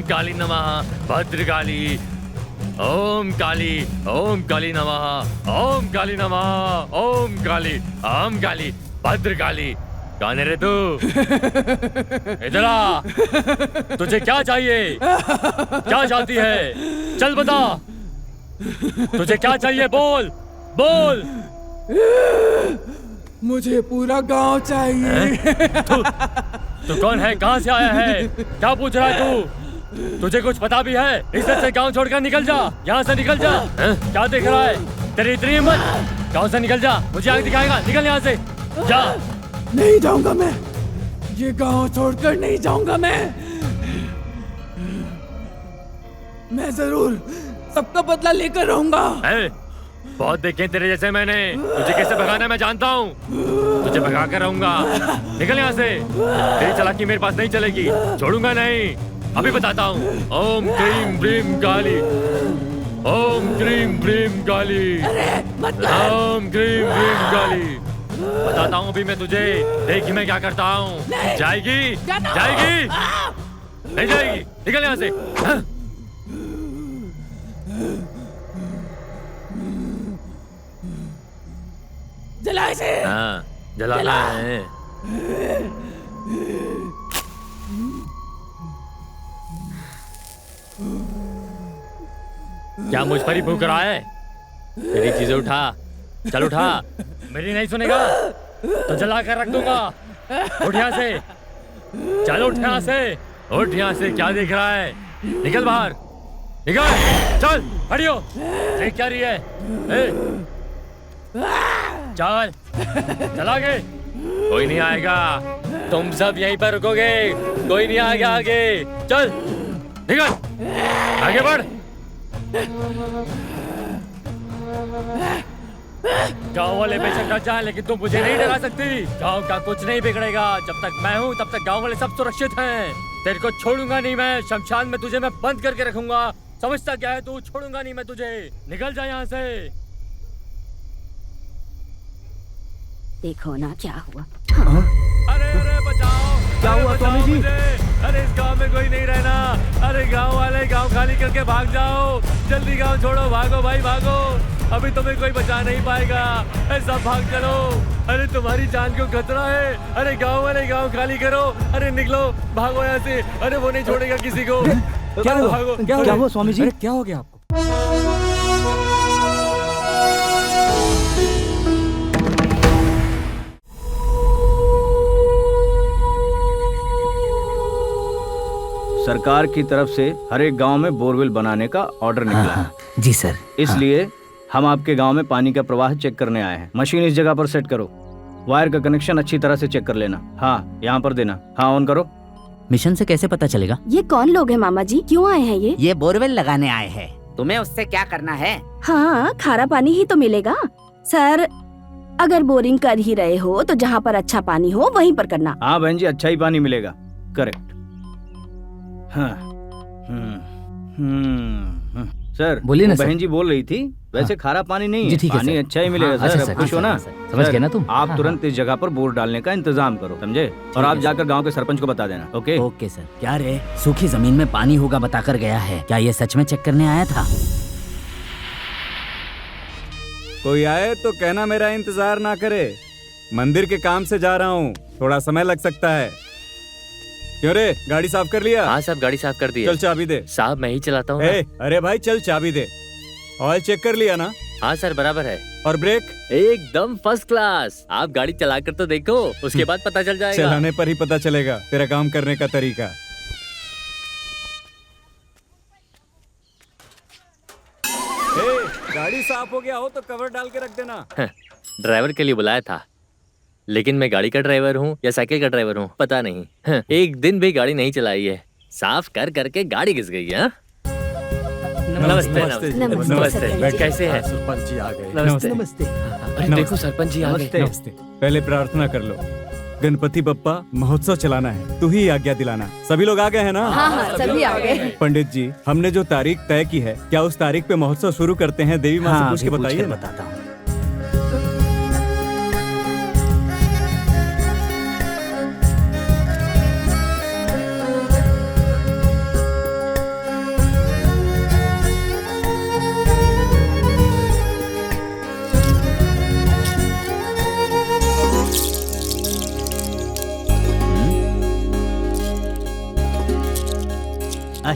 काली नमः भद्रकाली। ओम काली नमः। ओम काली नमः। ओम काली भद्रकाली। कौन है रे तू? इधर आ। तुझे क्या चाहिए? क्या चाहती है? चल बता। तुझे क्या चाहिए? बोल बोल। मुझे पूरा गांव चाहिए। तू कौन है? कहाँ से आया है? क्या पूछ रहा है तू? तुझे कुछ पता भी है? इज्जत से गांव छोड़कर निकल जा। यहाँ से निकल जा। क्या देख रहा है? तेरी इतनी हिम्मत? गांव से निकल जा। मुझे आग दिखाएगा? निकल यहाँ से जा। नहीं जाऊंगा मैं। ये गांव छोड़कर नहीं जाऊंगा मैं जरूर सबका बदला लेकर रहूंगा। बहुत देखे तेरे जैसे मैंने। तुझे कैसे भगाना मैं जानता हूँ। तुझे भगा कर रहूंगा। निकल यहाँ से। तेरी चालाकी मेरे पास नहीं चलेगी। छोड़ूंगा नहीं। अभी बताता हूँ। ओम क्रीम ब्रीम काली। ओम क्रीम ब्रीम काली। ओम क्रीम ब्रीम काली। बताता हूँ अभी मैं तुझे। देखी मैं क्या करता हूँ। जाएगी? जाएगी? नहीं जाएगी। निकल यहाँ से। जला इसे। हाँ, जलाना है। क्या मुझ पर ही भूख रहा है? मेरी चीजें उठा। चल उठा। मेरी नहीं सुनेगा तो जला कर रख दूंगा। उठ यहाँ से। चल उठ यहाँ से। उठ यहाँ से। क्या देख रहा है? निकल बाहर। निकल। चल हटियो। देख क्या रही है? चल चल आगे। कोई नहीं आएगा। तुम सब यहीं पर रुकोगे। कोई नहीं आएगा आगे। चल निकल। आगे बढ़। गांव वाले बेशक डर जाए लेकिन तुम मुझे नहीं डरा सकती। गांव का कुछ नहीं बिगड़ेगा। जब तक मैं हूँ तब तक गांव वाले सब सुरक्षित हैं। तेरे को छोड़ूंगा नहीं मैं। शमशान में तुझे मैं बंद करके रखूंगा। समझता क्या है तू? छोड़ूंगा नहीं मैं तुझे। निकल जा यहाँ से। देखो ना क्या हुआ। अरे अरे बचाओ। क्या हुआ स्वामी जी? अरे इस गांव में कोई नहीं रहना। अरे गांव वाले गांव खाली करके भाग जाओ। जल्दी गांव छोड़ो। भागो भाई भागो। अभी तुम्हें कोई बचा नहीं पाएगा। सब भाग चलो। अरे तुम्हारी जान को खतरा है। अरे गांव वाले गांव खाली करो। अरे निकलो। भागो यहाँ से। अरे वो नहीं छोड़ेगा किसी को। क्या हुआ? भागो। क्या हुआ स्वामी जी? क्या हो गया आपको? सरकार की तरफ से हर एक गांव में बोरवेल बनाने का ऑर्डर निकला है। जी सर। इसलिए हम आपके गांव में पानी का प्रवाह चेक करने आए हैं। मशीन इस जगह पर सेट करो। वायर का कनेक्शन अच्छी तरह से चेक कर लेना। हाँ, यहाँ पर देना। हाँ, ऑन करो। मिशन से कैसे पता चलेगा? ये कौन लोग हैं मामा जी? क्यों आए हैं ये? ये बोरवेल लगाने आए हैं। तुम्हें उससे क्या करना है? हाँ, खारा पानी ही तो मिलेगा। सर, अगर बोरिंग कर ही रहे हो तो जहाँ पर अच्छा पानी हो वहीं पर करना। हाँ बहन जी, अच्छा ही पानी मिलेगा। करेक्ट। हाँ। सर बोलिए ना। बहन जी बोल रही थी वैसे खारा पानी नहीं है। पानी अच्छा ही मिलेगा। हाँ, सर अच्छा, खुश हो ना? समझ गए ना तुम? आप तुरंत इस जगह पर बोर डालने का इंतजाम करो, समझे? और आप जाकर गांव के सरपंच को बता देना। Okay okay sir. क्या रे, सूखी जमीन में पानी होगा बताकर गया है। क्या ये सच में चेक करने आया था? कोई आए तो कहना मेरा इंतजार ना करे। मंदिर के काम से जा रहा हूँ। थोड़ा समय लग सकता है। क्यों रे, गाड़ी साफ कर लिया? हाँ साहब, गाड़ी साफ कर दी है। चल चाबी दे। साहब मैं ही चलाता हूँ। अरे भाई चल चाबी दे। ऑयल चेक कर लिया ना? हाँ सर बराबर है। और ब्रेक? एकदम फर्स्ट क्लास। आप गाड़ी चला कर तो देखो, उसके बाद पता चल जाएगा। चलाने पर ही पता चलेगा तेरा काम करने का तरीका। गाड़ी साफ हो गया हो तो कवर डाल के रख देना। ड्राइवर के लिए बुलाया था, लेकिन मैं गाड़ी का ड्राइवर हूँ या साइकिल का ड्राइवर हूँ पता नहीं। एक दिन भी गाड़ी नहीं चलाई है। साफ कर करके गाड़ी घिस गई है। नमस्ते नमस्ते नमस्ते। कैसे हैं? सरपंच जी आ गए। नमस्ते नमस्ते। अरे देखो सरपंच जी आ गए। नमस्ते। पहले प्रार्थना कर लो। गणपति बप्पा, महोत्सव चलाना है, तू ही आज्ञा दिलाना। सभी लोग आ गए हैं ना? हाँ, सभी आ गए। पंडित जी, हमने जो तारीख तय की है, क्या उस तारीख पे महोत्सव शुरू करते हैं? देवी माँ से पूछ के बताइए। बताता हूँ।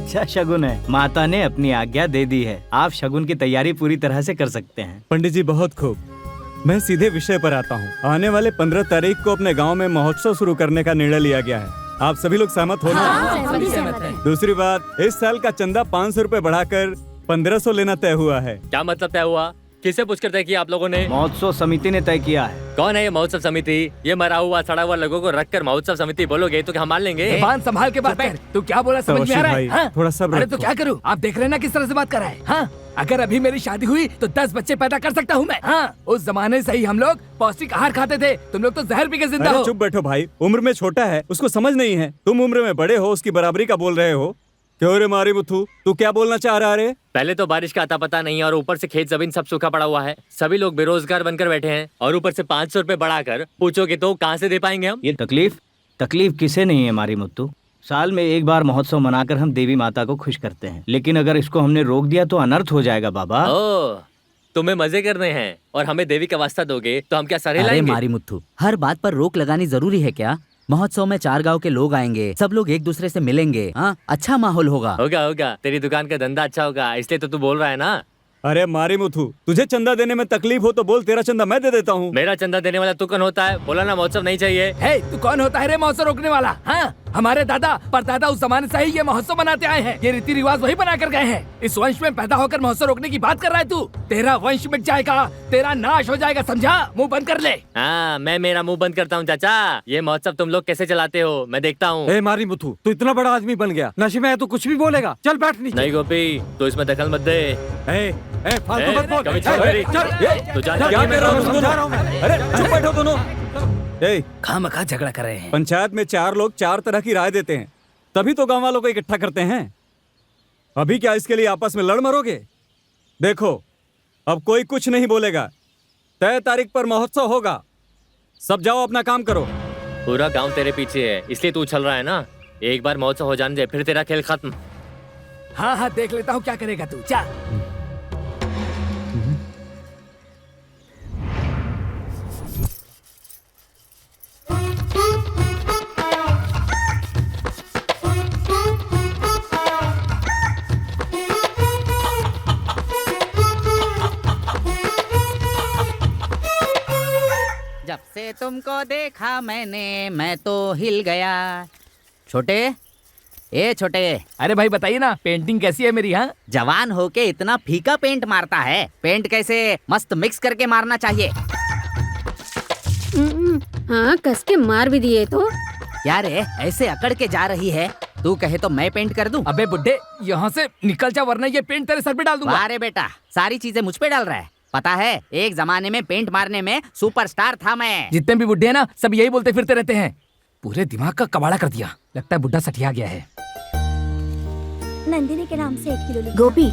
अच्छा शगुन है। माता ने अपनी आज्ञा दे दी है, आप शगुन की तैयारी पूरी तरह से कर सकते हैं। पंडित जी बहुत खूब। मैं सीधे विषय पर आता हूँ। आने वाले 15 तारीख को अपने गांव में महोत्सव शुरू करने का निर्णय लिया गया है। आप सभी लोग सहमत हो ना? दूसरी बात, इस साल का चंदा 500 रुपए बढ़ाकर 1500 लेना तय हुआ है। क्या मतलब तय हुआ? किसे पूछकर तय किया आप लोगों ने? महोत्सव समिति ने तय किया है। कौन है ये महोत्सव समिति? ये मरा हुआ सड़ा हुआ लोगों को रखकर महोत्सव समिति बोलोगे तो क्या हम मान लेंगे? जुबान संभाल के बात कर। तू क्या बोला समझ में आ रहा है? भाई, हाँ? थोड़ा सब्र अरे तो रखो। क्या करूँ? आप देख रहे हैं ना किस तरह से बात कर रहा है। हाँ? अगर अभी मेरी शादी हुई तो 10 बच्चे पैदा कर सकता हूँ मैं। हाँ? उस जमाने से ही हम लोग पौष्टिक आहार खाते थे, तुम लोग तो जहर पी के जिंदा अरे हो। चुप बैठो भाई, उम्र में छोटा है, उसको समझ नहीं है। तुम उम्र में बड़े हो, उसकी बराबरी का बोल रहे हो। क्यों रे मारी मुथु, तू क्या बोलना चाह रहा है? पहले तो बारिश का अता पता नहीं है और ऊपर से खेत जमीन सब सूखा पड़ा हुआ है। सभी लोग बेरोजगार बनकर बैठे हैं और ऊपर से 500 रुपए बढ़ाकर पूछोगे तो कहाँ से दे पाएंगे हम? ये तकलीफ किसे नहीं है मारी मुत्तू। साल में एक बार महोत्सव मनाकर हम देवी माता को खुश करते हैं, लेकिन अगर इसको हमने रोक दिया तो अनर्थ हो जाएगा बाबा। ओह, तुम्हें मजे करने हैं और हमें देवी का वास्ता दोगे तो हम क्या सारे अरे लाएंगे? मारी मुत्थू, हर बात पर रोक लगानी जरूरी है क्या? महोत्सव में 4 गांव के लोग आएंगे, सब लोग एक दूसरे से मिलेंगे। हाँ, अच्छा माहौल होगा। होगा, तेरी दुकान का धंधा अच्छा होगा, इसलिए तो तू बोल रहा है ना। अरे मारी मुथु, तुझे चंदा देने में तकलीफ हो तो बोल, तेरा चंदा मैं दे देता हूँ। मेरा चंदा देने वाला तू कौन होता है? बोला ना महोत्सव नहीं चाहिए। हे, तू कौन होता है रे महोत्सव रोकने वाला? हाँ? हमारे दादा परदादा उस जमाने से ही ये महोत्सव मनाते आए हैं। ये रीति रिवाज वही बना कर गए हैं। इस वंश में पैदा होकर महोत्सव रोकने की बात कर रहा है तू? तेरा वंश मिट जाएगा, तेरा नाश हो जाएगा, समझा? मुंह बंद कर ले। हाँ, मैं मेरा मुंह बंद करता हूँ चाचा। ये महोत्सव तुम लोग कैसे चलाते हो मैं देखता हूँ। ए मारी मुथु, तू इतना बड़ा आदमी बन गया, नशे में है तो कुछ भी बोलेगा। चल बैठ नीचे। नहीं गोपी, तो इसमें दखल मत दे। फालतू मत बोल। कभी छोड़ मेरी। तू जान क्या कर रहा हो तुम? अरे चुप बैठो दोनों। खामखा झगड़ा कर रहे हैं। पंचायत में 4 लोग 4 तरह की राय देते हैं, तभी तो गांव वालों को इकट्ठा करते हैं। अभी क्या इसके लिए आपस में लड़ मरोगे? देखो, अब कोई कुछ नहीं बोलेगा। तय तारीख पर महोत्सव होगा, सब जाओ अपना काम करो। पूरा गांव तेरे पीछे है, इसलिए तू उछल रहा है ना। एक बार महोत्सव हो जाने दे, फिर तेरा खेल खत्म। हाँ हाँ, देख लेता हूँ क्या करेगा तू। जा। जब से तुमको देखा मैंने मैं तो हिल गया। छोटे, ए छोटे, अरे भाई बताइए ना, पेंटिंग कैसी है मेरी? हाँ? जवान होके इतना फीका पेंट मारता है। पेंट कैसे मस्त मिक्स करके मारना चाहिए। हाँ, कस के मार भी दिए तो। क्या रे, ऐसे अकड़ के जा रही है? तू कहे तो मैं पेंट कर दूं? अबे बुड्ढे, यहाँ से निकल जा वरना ये पेंट तेरे सर पे डाल दूंगा। अरे बेटा, सारी चीजें मुझ पे डाल रहा है। पता है, एक जमाने में पेंट मारने में सुपरस्टार था मैं। जितने भी बुड्ढे हैं ना, सब यही बोलते फिरते रहते हैं। पूरे दिमाग का कबाड़ा कर दिया। लगता है बुड्ढा सठिया गया है। नंदिनी के नाम से 1 किलो गोपी,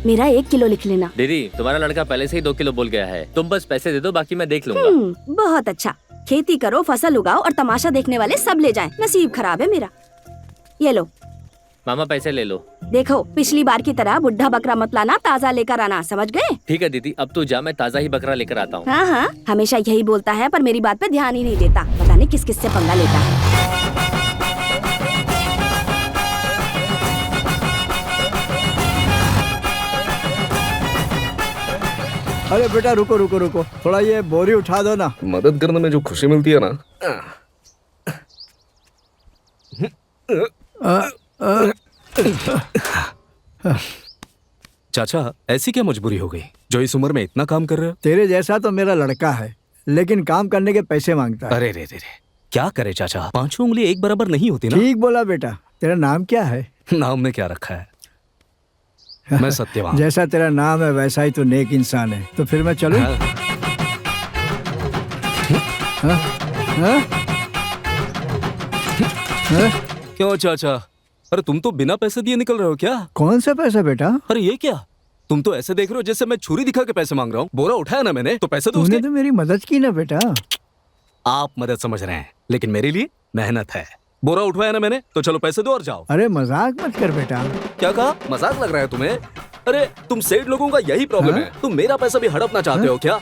मेरा 1 किलो लिख लेना। दीदी, तुम्हारा लड़का पहले से ही 2 किलो बोल गया है। तुम बस पैसे दे दो, बाकी मैं देख लूंगा। बहुत अच्छा। खेती करो, फसल उगाओ और तमाशा देखने वाले सब ले जाएं। नसीब खराब है मेरा। ये लो मामा, पैसे ले लो। देखो, पिछली बार की तरह बुढ़ा बकरा मत लाना, ताजा लेकर आना, समझ गए? ठीक है दीदी, अब तू जा, मैं ताजा ही बकरा लेकर आता हूँ। हाँ हाँ, हमेशा यही बोलता है पर मेरी बात पे ध्यान ही नहीं देता। पता नहीं किस किस से पंगा लेता है। अरे बेटा रुको रुको रुको, थोड़ा ये बोरी उठा दो ना। मदद करने में जो खुशी मिलती है ना। चाचा, ऐसी क्या मजबूरी हो गई जो इस उम्र में इतना काम कर रहे हो? तेरे जैसा तो मेरा लड़का है, लेकिन काम करने के पैसे मांगता है। अरे रे रे रे, क्या करे चाचा, 5 उंगली एक बराबर नहीं होती ना। ठीक बोला बेटा। तेरा नाम क्या है? नाम में क्या रखा है? मैं सत्यवान। जैसा तेरा नाम है वैसा ही तो नेक इंसान है। तो फिर मैं चलूं? हाँ? हाँ? हाँ? क्यों चाचा, अरे तुम तो बिना पैसे दिए निकल रहे हो क्या? कौन सा पैसा बेटा? अरे ये क्या, तुम तो ऐसे देख रहे हो जैसे मैं छुरी दिखा के पैसे मांग रहा हूँ। बोरा उठाया ना मैंने, तो पैसे दो तूने उसके। तो मेरी मदद की ना बेटा। आप मदद समझ रहे हैं, लेकिन मेरे लिए मेहनत है। बोरा उठवाया ना मैंने, तो चलो पैसे दो और जाओ। अरे मजाक मत कर बेटा। क्या कहा? मजाक लग रहा है तुम्हें? अरे तुम सेठ लोगों का यही प्रॉब्लम हाँ? है, तुम मेरा पैसा भी हड़पना चाहते हो क्या?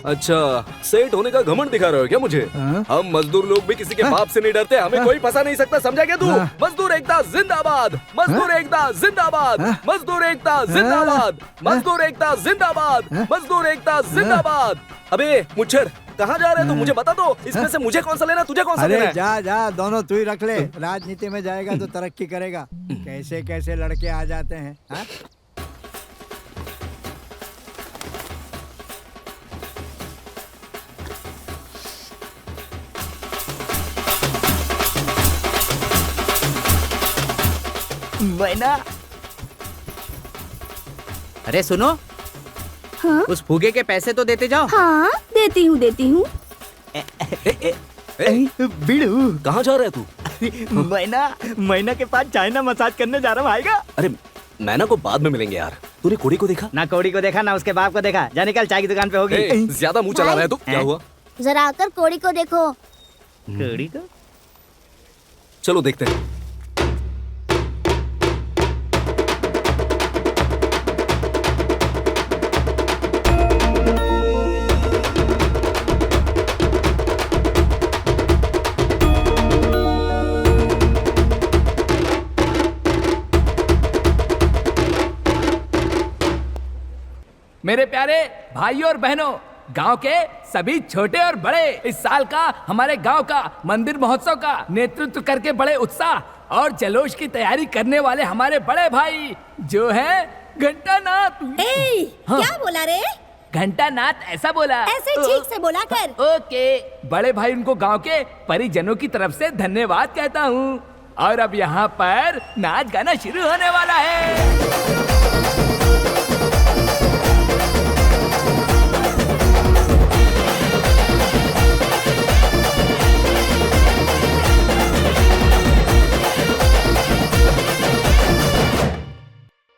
अच्छा, सेठ होने का घमंड दिखा रहे हो क्या मुझे? हाँ? हम मजदूर लोग भी किसी के बाप से नहीं डरते, हमें कोई फंसा नहीं सकता, समझा क्या तू? हाँ? मजदूर एकता जिंदाबाद, मजदूर एकता जिंदाबाद, हाँ? मजदूर एकता जिंदाबाद, मजदूर एकता जिंदाबाद, मजदूर एकता जिंदाबाद। अबे मुच्छर, कहाँ जा रहे हो तू? मुझे बता दो, इसमें से मुझे कौन सा लेना, तुझे कौन सा लेना अरे है? जा जा, दोनों तू ही रख ले। राजनीति में जाएगा तो तरक्की करेगा। कैसे कैसे लड़के आ जाते हैं, हाँ? मैना, अरे सुनो, हाँ उस फूगे के पैसे तो देते जाओ। हाँ देती हूँ देती हूँ। बिड़ू, कहाँ जा रहा है तू? मैना के पास चाइना मसाज करने जा रहा हूँ, आएगा? अरे मैना को बाद में मिलेंगे यार। तूने कोड़ी को देखा? ना कौड़ी को देखा ना उसके बाप को देखा। जा निकल, चाय की दुकान पे होगी। ए, ज्यादा मुंह चला रहा है तू। क्या हुआ? जरा आकर कोड़ी को देखो। कौड़ी को? चलो देखते हैं। मेरे प्यारे भाइयों और बहनों, गांव के सभी छोटे और बड़े इस साल का हमारे गांव का मंदिर महोत्सव का नेतृत्व करके बड़े उत्साह और जल्लोष की तैयारी करने वाले हमारे बड़े भाई जो है घंटानाथ। हाँ। क्या बोला रे? घंटानाथ ऐसा बोला। ऐसे ठीक से बोला कर। ओके, बड़े भाई उनको गांव के परिजनों की तरफ से धन्यवाद कहता हूँ। और अब यहाँ पर नाच गाना शुरू होने वाला है।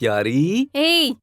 यारी ए,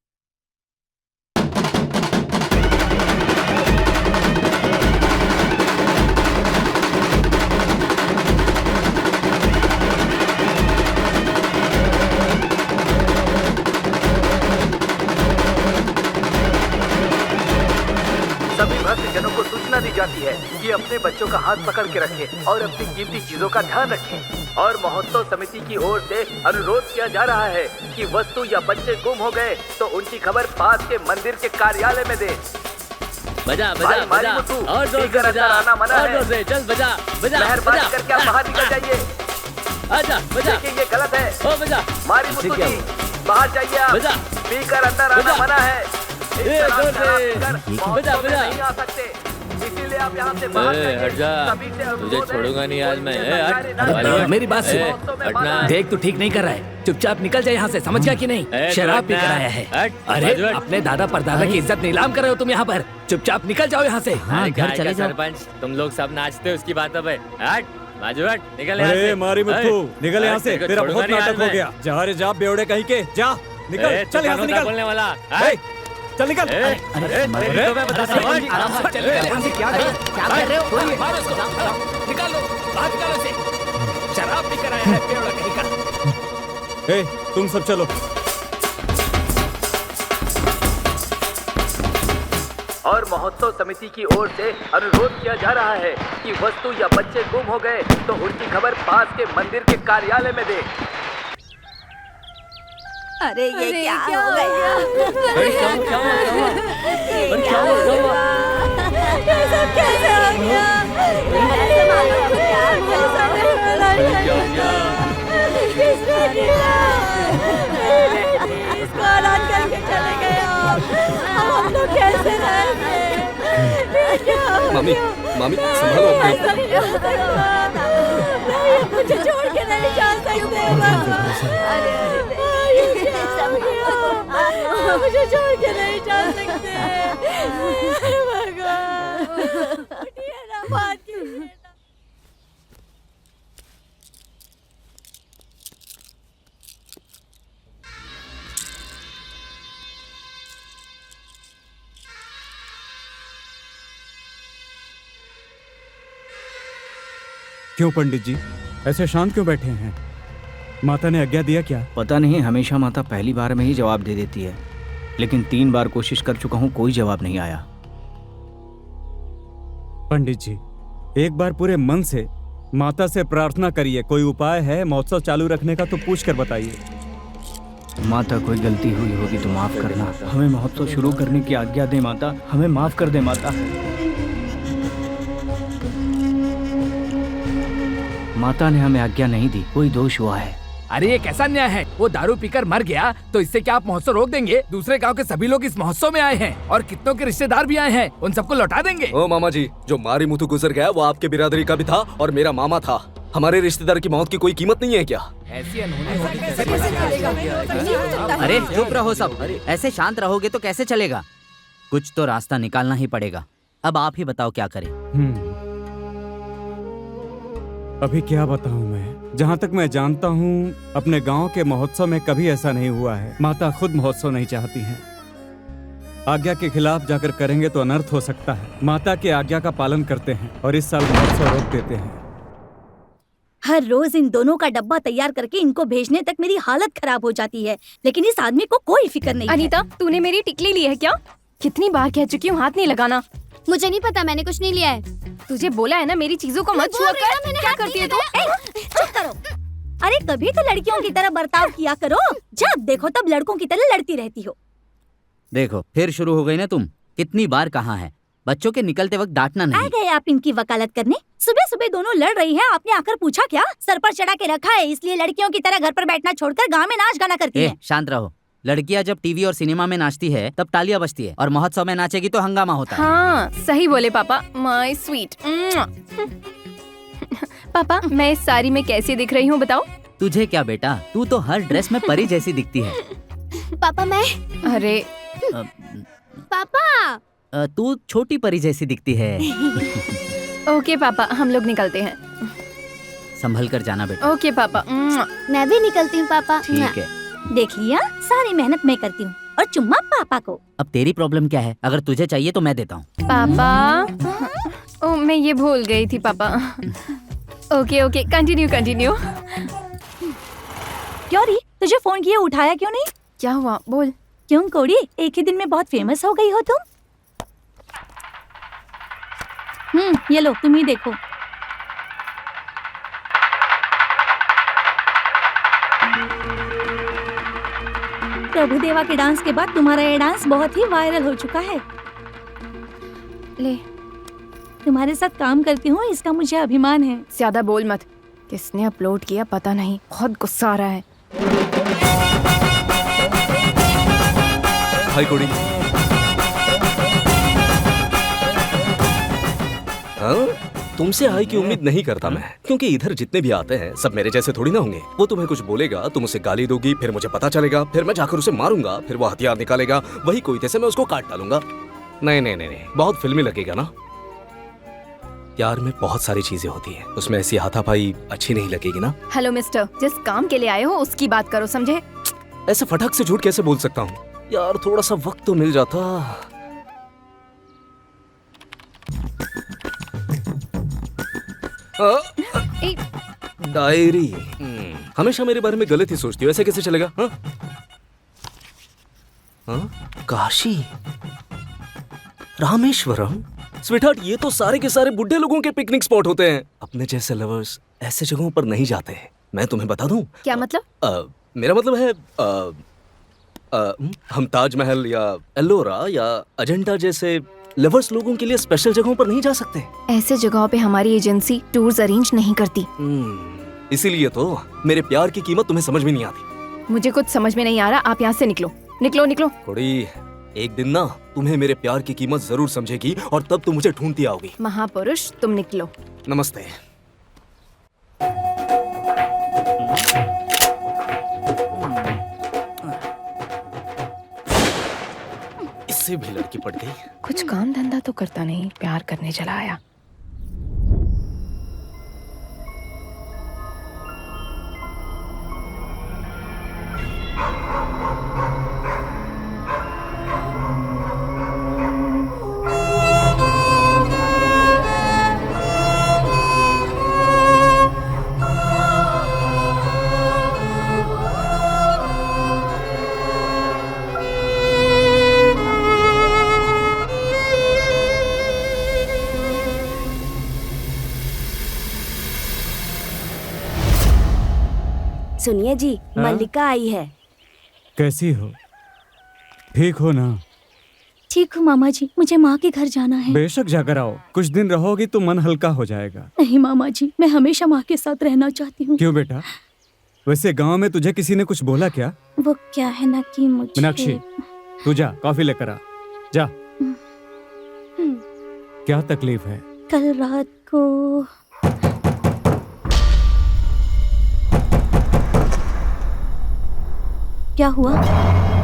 सभी भक्तजनों को सूचना दी जाती है कि अपने बच्चों का हाथ पकड़ के रखें और अपनी कीमती चीजों का ध्यान रखें। और महोत्सव समिति की ओर से अनुरोध किया जा रहा है कि वस्तु या बच्चे गुम हो गए तो उनकी खबर पास के मंदिर के कार्यालय में दे। बजा बजा बजा और जोर से बजा, और जोर से चल बजा बजा मेहरबानी करके आप बाहर निकल जाइए। आजा बजा। देखिए ये गलत है। ओ बजा। मारी मुत्तू जी, बाहर जाइए आप। बजा। स्पीकर अंदर आना बजा। मना है। इस ए, तरह जोर शराब से। पीकर बजा, महोत्सव में बजा। नहीं आ सकते, इसीलिए आप यहाँ से बाहर ए, जाइए। हट जा। सभी से अनुरोध तुझे है। छोड़ूंगा नहीं आज मैं। ए, हट। अरे, मेरी बात सुन। हटना। देख तू ठीक नहीं कर रहा है, चुपचाप निकल जाए यहाँ से, समझ गया कि नहीं? ए, शराब तू पी कर हटना। आया है। हट। अरे हट। अपने दादा परदादा की इज्जत नीलाम कर रहे हो तुम यहाँ पर। चुपचाप निकल जाओ यहाँ से। हाँ, अरे, घर काय चले का जाओ। सरपंच, तुम लोग सब नाचते हो उसकी बात अब है। हट बाजू हट, निकल यहाँ अरे से। मारी मुत्तू, ए, निकल यहाँ से। तेरे को तेरा छोड़ूंगा बहुत नहीं आज नाटक हो मैं। गया। जा रे जा, बेवड़े कहीं के, जा निकल, ए, चल यहाँ से तू निकल। बोलने वाला। ए, चल निकल। ए, तेरी तो मैं बताता हूँ। आराम से चल। क्या कर रहे हो? मारो उसको। निकालो, बाहर निकालो इसे। शराब पी कर आया है बेवड़ा कहीं का। ए, तुम सब चलो। और महोत्सव समिति की ओर से अनुरोध किया जा रहा है कि वस्तु या बच्चे गुम हो गए तो उनकी खबर पास के मंदिर के कार्यालय में दे। अरे ये क्या हो गया? ये सब कैसे हो गया? ऐसे मालूम क्या मेरे किसने किया? इसको हलाल करके चले गए आप। अब हम लोग कैसे रहेंगे? ये क्या हो मामी, गया? मामी संभालो अपने ऐसा नहीं हो सकता। नहीं, मुझे छोड़ के नहीं जा सकते भगवान। अरे ये क्या हो गया? मुझे छोड़ के नहीं जा सकते भगवान। उठिए ना, बात कीजिए ना। क्यों पंडित जी, ऐसे शांत क्यों बैठे हैं? माता ने आज्ञा दिया क्या? पता नहीं, हमेशा माता पहली बार में ही जवाब दे देती है, लेकिन 3 बार कोशिश कर चुका हूँ, कोई जवाब नहीं आया। पंडित जी, एक बार पूरे मन से माता से प्रार्थना करिए। कोई उपाय है महोत्सव चालू रखने का तो पूछ कर बताइए। माता, कोई गलती हुई होगी तो माफ करना। हमें महोत्सव शुरू करने की आज्ञा दे माता, हमें माफ कर दे माता। माता ने हमें आज्ञा नहीं दी, कोई दोष हुआ है। अरे ये कैसा न्याय है? वो दारू पीकर मर गया तो इससे क्या आप महोत्सव रोक देंगे? दूसरे गांव के सभी लोग इस महोत्सव में आए हैं और कितनों के रिश्तेदार भी आए हैं, उन सबको लौटा देंगे। ओ मामा जी, जो मारी मुथु गुजर गया वो आपके बिरादरी का भी था और मेरा मामा था। हमारे रिश्तेदार की मौत की कोई कीमत नहीं है क्या? ऐसी अनहोनी होगी कैसे चलेगा? अरे चुप रहो सब, ऐसे शांत रहोगे तो कैसे चलेगा? कुछ तो रास्ता निकालना ही पड़ेगा। अब आप ही बताओ क्या करें। अभी क्या बताऊं मैं? जहाँ तक मैं जानता हूँ अपने गांव के महोत्सव में कभी ऐसा नहीं हुआ है। माता खुद महोत्सव नहीं चाहती हैं। आज्ञा के खिलाफ जाकर करेंगे तो अनर्थ हो सकता है। माता के आज्ञा का पालन करते हैं और इस साल महोत्सव रोक देते हैं। हर रोज इन दोनों का डब्बा तैयार करके इनको भेजने तक मेरी हालत खराब हो जाती है, लेकिन इस आदमी को कोई फिक्र नहीं। अनीता, तूने मेरी टिकली ली है क्या? कितनी बार कह चुकी हूँ हाथ नहीं लगाना। मुझे नहीं पता, मैंने कुछ नहीं लिया है। तुझे बोला है ना मेरी चीजों को मत छुआ कर। क्या करती है तू? चुप करो। अरे कभी तो लड़कियों की तरह बर्ताव किया करो, जब देखो तब लड़कों की तरह लड़ती रहती हो। देखो फिर शुरू हो गई ना तुम। कितनी बार कहा है बच्चों के निकलते वक्त डांटना आ नहीं। गए आप इनकी वकालत करने। सुबह सुबह दोनों लड़ रही हैं, आपने आकर पूछा क्या? सर पर चढ़ा के रखा है, इसलिए लड़कियों की तरह घर पर बैठना छोड़कर गांव में नाच गाना करती है। शांत रहो। लड़कियां जब टीवी और सिनेमा में नाचती है तब तालियां बजती है, और महोत्सव में नाचेगी तो हंगामा होता है। हाँ सही बोले पापा, माय स्वीट। पापा, मैं इस साड़ी में कैसी दिख रही हूँ बताओ? तुझे क्या बेटा, तू तो हर ड्रेस में परी जैसी दिखती है। पापा मैं अरे पापा तू छोटी परी जैसी दिखती है। ओके पापा, हम लोग निकलते हैं। संभल कर जाना बेटा। ओके पापा। मैं भी निकलती हूँ पापा। ठीक है। देख लिया, सारी मेहनत मैं करती हूँ और चुम्मा पापा को। अब तेरी प्रॉब्लम क्या है? अगर तुझे चाहिए तो मैं देता हूँ। पापा, ओ मैं ये भूल गई थी पापा। Okay okay, continue continue. क्यों री, तुझे फोन किया उठाया क्यों नहीं? क्या हुआ बोल। क्यों कोड़ी, एक ही दिन में बहुत फेमस हो गई हो तुम। ये लो, तुम ही देखो। प्रभुदेवा के डांस के बाद तुम्हारा ये डांस बहुत ही वायरल हो चुका है। ले, तुम्हारे साथ काम करती हूँ, इसका मुझे अभिमान है। ज्यादा बोल मत। किसने अपलोड किया पता नहीं, बहुत गुस्सा आ रहा है। हाय कोड़ी। हाँ? तुमसे हाय की उम्मीद नहीं करता मैं, क्योंकि इधर जितने भी आते हैं सब मेरे जैसे थोड़ी ना होंगे। वो तुम्हें कुछ बोलेगा, तुम उसे गाली दोगी, फिर मुझे पता चलेगा, फिर मैं जाकर उसे मारूंगा, फिर वो हथियार निकालेगा, वही कोयते से मैं उसको काट डालूंगा। नहीं नहीं नहीं, बहुत फिल्मी लगेगा ना। प्यार में बहुत सारी चीजें होती हैं, उसमें ऐसी हाथापाई अच्छी नहीं लगेगी ना। हेलो मिस्टर, जिस काम के लिए आए हो उसकी बात करो, समझे? ऐसे फटक से झूठ कैसे बोल सकता हूँ यार? थोड़ा सा वक्त तो मिल जाता। डायरी। हमेशा मेरे बारे में गलत ही सोचती हो, ऐसे कैसे चलेगा? हाँ? हाँ? काशी, रामेश्वरम, स्वीटहार्ट, ये तो सारे के सारे बुढ़े लोगों के पिकनिक स्पॉट होते हैं। अपने जैसे लवर्स ऐसे जगहों पर नहीं जाते हैं। मैं तुम्हें बता दूं। क्या मतलब? मेरा मतलब है हम ताजमहल या एलोरा या अजंता जैसे लवर्स लोगों के लिए स्पेशल जगहों पर नहीं जा सकते। ऐसे जगहों पे हमारी एजेंसी टूर्स अरेंज नहीं करती। इसीलिए तो मेरे प्यार की कीमत तुम्हें समझ में नहीं आती। मुझे कुछ समझ में नहीं आ रहा, आप यहाँ से निकलो निकलो निकलो। थोड़ी, एक दिन ना तुम्हें मेरे प्यार की कीमत जरूर समझेगी और तब तुम मुझे ढूंढती आओगी। महापुरुष, तुम निकलो। नमस्ते। इससे भी लड़की पट गई। कुछ काम धंधा तो करता नहीं, प्यार करने चला आया। सुनिए जी, हाँ? मल्लिका आई है। कैसी हो? ठीक हो ना? ठीक हूँ मामा जी, मुझे माँ के घर जाना है। बेशक जाकर आओ, कुछ दिन रहोगी तो मन हल्का हो जाएगा। नहीं मामा जी, मैं हमेशा माँ के साथ रहना चाहती हूँ। क्यों बेटा? वैसे गांव में तुझे किसी ने कुछ बोला क्या? वो क्या है ना कि मुझे मीनाक्षी, तू जा कॉफी लेकर आ, जा। क्या तकलीफ है? कल रात को क्या हुआ?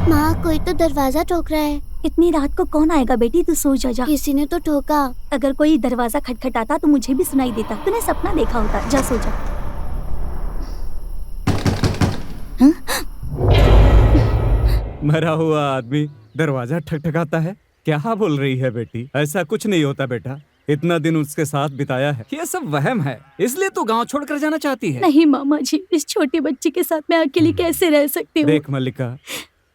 माँ, कोई तो दरवाजा ठोक रहा है। इतनी रात को कौन आएगा बेटी, तू सो जा। किसी ने तो ठोका। अगर कोई दरवाजा खटखटाता तो मुझे भी सुनाई देता। तूने सपना देखा होता। जा सो जा। मरा हुआ आदमी दरवाजा ठकठकाता है? क्या बोल रही है बेटी? ऐसा कुछ नहीं होता बेटा, इतना दिन उसके साथ बिताया है। ये सब वहम है, इसलिए तू गांव छोड़कर जाना चाहती है। नहीं मामा जी, इस छोटी बच्ची के साथ मैं अकेली कैसे रह सकती हूँ? देख मल्लिका,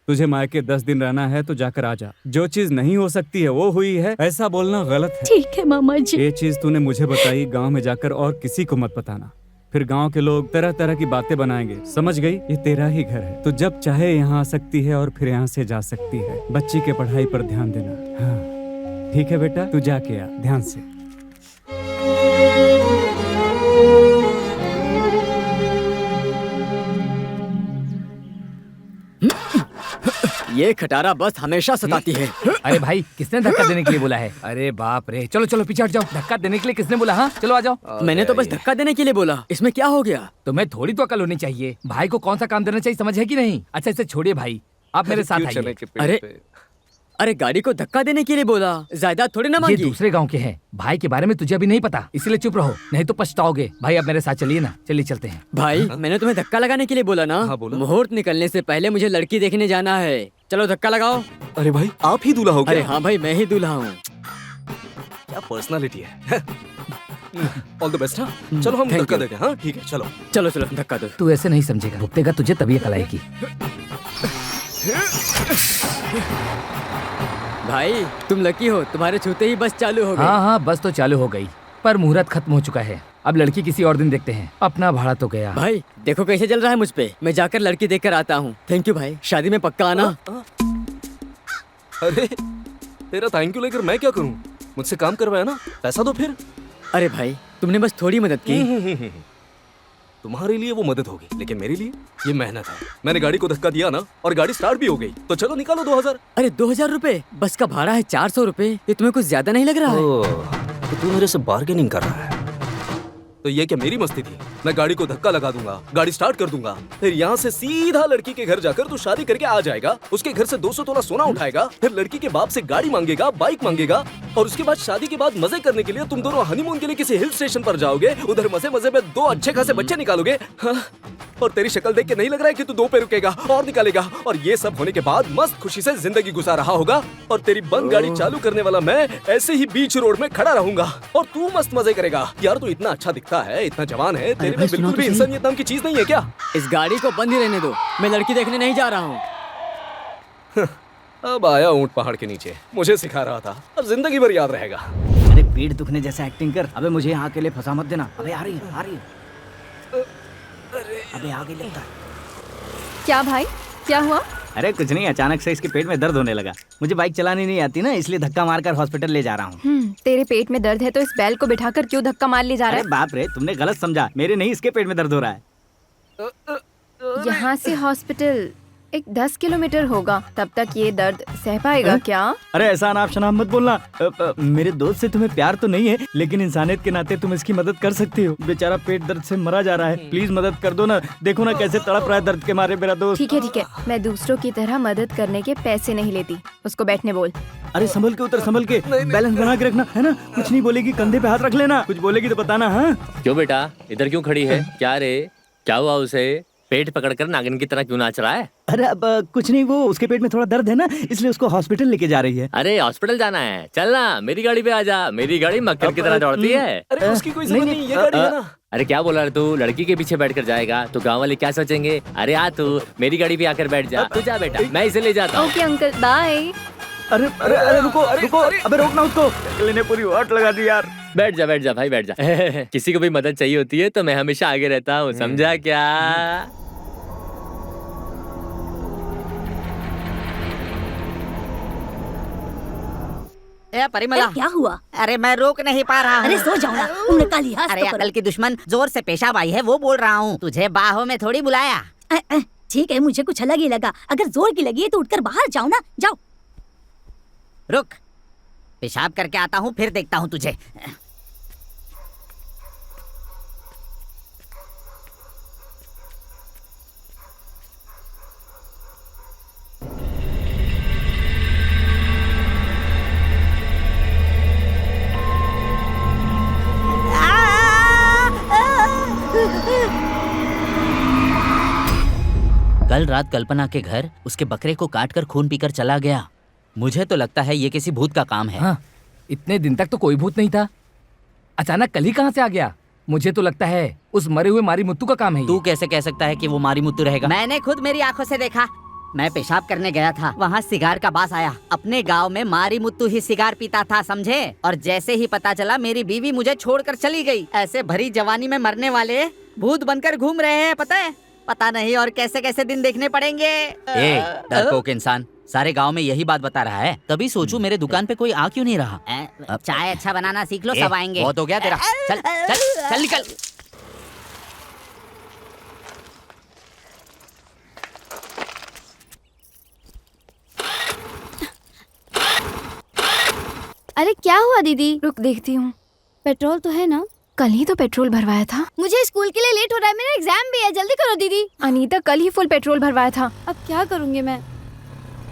तुझे मायके 10 दिन रहना है तो जाकर आ जा। जो चीज नहीं हो सकती है वो हुई है, ऐसा बोलना गलत है। ठीक है मामा जी। ये चीज तूने मुझे बताई, गांव में जाकर और किसी को मत बताना, फिर गांव के लोग तरह तरह की बातें बनाएंगे। समझ गई? ये तेरा ही घर है, तो जब चाहे यहाँ आ सकती है और फिर यहाँ से जा सकती है। बच्ची के पढ़ाई पर ध्यान देना। हाँ ठीक है बेटा, तू जाके आ ध्यान से। ये खटारा बस हमेशा सताती है। अरे भाई, किसने धक्का देने के लिए बोला है? अरे बाप रे, चलो चलो पीछे हट जाओ। धक्का देने के लिए किसने बोला? हाँ चलो आ जाओ। मैंने तो बस धक्का देने के लिए बोला, इसमें क्या हो गया? तुम्हें थोड़ी तो अकल होनी चाहिए। भाई को कौन सा काम देना चाहिए समझ है कि नहीं? अच्छा इसे छोड़िए भाई, आप मेरे साथ आइए। अरे गाड़ी को धक्का देने के लिए बोला, जायदाद थोड़ी ना ये मांगी। दूसरे गांव के हैं। भाई के बारे में तुझे अभी नहीं पता, इसलिए चुप रहो, नहीं तो पछताओगे। भाई आप मेरे साथ चलिए ना, चलिए चलते हैं। भाई मैंने तुम्हें धक्का लगाने के लिए बोला ना। मुहूर्त निकलने से पहले मुझे लड़की देखने जाना है। चलो धक्का लगाओ। अरे भाई, आप ही दूल्हा हो गए? अरे हाँ भाई, मैं ही दूल्हा हूँ। क्या पर्सनालिटी है। All the best. हाँ चलो हम धक्का देते हैं। हाँ ठीक है, चलो चलो चलो धक्का दो। तू ऐसे नहीं समझेगा, भुगतेगा तुझे तभी अकल आएगी। भाई तुम लकी हो, तुम्हारे छूते ही बस चालू हो गई। हाँ हाँ, बस तो चालू हो गई, पर मुहूर्त खत्म हो चुका है। अब लड़की किसी और दिन देखते हैं। अपना भाड़ा तो गया। भाई देखो कैसे चल रहा है मुझ पे। मैं जाकर लड़की देख कर आता हूँ। थैंक यू भाई, शादी में पक्का आना। अरे तेरा थैंक यू लेकर मैं क्या करूँ? मुझसे काम करवाया ना, पैसा दो फिर। अरे भाई तुमने बस थोड़ी मदद की। तुम्हारे लिए वो मदद होगी, लेकिन मेरे लिए ये मेहनत है। मैंने गाड़ी को धक्का दिया ना, और गाड़ी स्टार्ट भी हो गई, तो चलो निकालो 2000। अरे 2000 रुपए? बस का भाड़ा है 400 रुपए। ये तुम्हें कुछ ज्यादा नहीं लग रहा है? तो तू मेरे से बार्गेनिंग कर रहा है? तो ये क्या मेरी मस्ती थी? मैं गाड़ी को धक्का लगा दूंगा, गाड़ी स्टार्ट कर दूंगा, फिर यहाँ से सीधा लड़की के घर जाकर तू शादी करके आ जाएगा। उसके घर से 200 तोला सोना उठाएगा, फिर लड़की के बाप से गाड़ी मांगेगा, बाइक मांगेगा, और उसके बाद शादी के बाद मजे करने के लिए तुम दोनों हनीमून के लिए किसी हिल स्टेशन पर जाओगे। उधर मजे मजे में 2 अच्छे खासे बच्चे निकालोगे। हाँ? और तेरी शक्ल देख के नहीं लग रहा है कि तू 2 पे रुकेगा और निकालेगा। और ये सब होने के बाद मस्त खुशी से जिंदगी गुजार रहा होगा, और तेरी बंद गाड़ी चालू करने वाला मैं ऐसे ही बीच रोड में खड़ा रहूंगा, और तू मस्त मजे करेगा। यार तू इतना अच्छा दिखता है, इतना जवान है, तेरे में बिल्कुल भी इंसानियत नाम की चीज नहीं है क्या? इस गाड़ी को बंद ही रहने दो, मैं लड़की देखने नहीं जा रहा हूँ। अब आया ऊंट पहाड़ के नीचे, मुझे सिखा रहा था, अब जिंदगी भर याद रहेगा। अरे पीठ दुखने जैसा एक्टिंग कर। अबे मुझे यहाँ अकेले फंसा मत देना। अबे आ रही है, आ रही है। अबे आगे लगता है। क्या भाई, क्या हुआ? अरे कुछ नहीं, अचानक से इसके पेट में दर्द होने लगा। मुझे बाइक चलानी नहीं आती ना, इसलिए धक्का मारकर हॉस्पिटल ले जा रहा हूँ। तेरे पेट में दर्द है तो इस बैल को बिठाकर क्यों धक्का मार ले जा रहा अरे बाप रे, तुमने गलत समझा। मेरे नहीं, इसके पेट में दर्द हो रहा है। यहाँ से हॉस्पिटल एक 10 किलोमीटर होगा, तब तक ये दर्द सह पाएगा क्या? अरे ऐसा अनाप शनाप मत बोलना। मेरे दोस्त से तुम्हें प्यार तो नहीं है, लेकिन इंसानियत के नाते तुम इसकी मदद कर सकती हो। बेचारा पेट दर्द से मरा जा रहा है, प्लीज मदद कर दो ना। देखो ना कैसे तड़प रहा है दर्द के मारे मेरा दोस्त। ठीक है, मैं दूसरों की तरह मदद करने के पैसे नहीं लेती। उसको बैठने बोल। अरे संभल के उतर, संभल के, बैलेंस बना के रखना है ना। कुछ नहीं बोलेगी, कंधे पे हाथ रख लेना। कुछ बोलेगी तो बताना। हाँ क्यों बेटा, इधर क्यों खड़ी है? क्या रे, क्या हुआ उसे? पेट पकड़कर नागिन की तरह क्यों नाच रहा है? अरे अब कुछ नहीं, वो उसके पेट में थोड़ा दर्द है ना, इसलिए उसको हॉस्पिटल लेके जा रही है। अरे हॉस्पिटल जाना है? चल ना, मेरी गाड़ी पे आ जा। मेरी गाड़ी मक्खन की तरह दौड़ती है। अरे उसकी कोई जरूरत नहीं, ये गाड़ी है ना। अरे क्या बोला रे तू? लड़की के पीछे बैठकर जाएगा तो गांव वाले क्या सोचेंगे? अरे आ तू मेरी गाड़ी पे आकर बैठ जा। तू जा बेटा, मैं इसे ले जाता हूँ। Okay uncle, bye. अरे अरे अरे रुको रुको, अबे रोकना उसको। अकेले ने पूरी वाट लगा दी यार। बैठ जा भाई, बैठ जा। किसी को भी मदद चाहिए होती है तो मैं हमेशा आगे रहता हूँ, समझा क्या? ए परिमला, क्या हुआ? अरे मैं रोक नहीं पा रहा हूँ। अरे सो जाओ ना, तुमने कहा लिहाज अरे तो करो। अकल की दुश्मन, जोर से पेशाब आई है वो बोल रहा हूँ, तुझे बाहों में थोड़ी बुलाया। ठीक है, मुझे कुछ अलग ही लगा। अगर जोर की लगी है तो उठकर बाहर जाओ ना, जाओ। रुक, पेशाब करके आता हूँ फिर देखता हूँ तुझे। कल रात कल्पना के घर उसके बकरे को काटकर खून पीकर चला गया। मुझे तो लगता है ये किसी भूत का काम है। हाँ, इतने दिन तक तो कोई भूत नहीं था, अचानक कल ही कहाँ से आ गया? मुझे तो लगता है उस मरे हुए मारी मुत्तू का काम है। तू कैसे कह सकता है कि वो मारी मुत्तू रहेगा? मैंने खुद मेरी आंखों से देखा। मैं पेशाब करने गया था, वहाँ सिगार का बास आया। अपने गांव में मारी मुत्तू ही सिगार पीता था, समझे? और जैसे ही पता चला मेरी बीवी मुझे छोड़कर चली गई। ऐसे भरी जवानी में मरने वाले भूत बनकर घूम रहे हैं, पता है? पता नहीं और कैसे कैसे दिन देखने पड़ेंगे। ए, डरपोक इंसान, सारे गांव में यही बात बता रहा है। तभी सोचूं मेरे दुकान पे कोई आ क्यों नहीं रहा। चाय अच्छा बनाना सीख लो, सब आएंगे। बहुत हो गया तेरा, चल चल चल निकल। अरे क्या हुआ दीदी? रुक देखती हूँ। पेट्रोल तो है ना? कल ही तो पेट्रोल भरवाया था। मुझे स्कूल के लिए लेट हो रहा है, मेरा एग्जाम भी है, जल्दी करो दीदी। अनीता कल ही फुल पेट्रोल भरवाया था। अब क्या करूँगी मैं?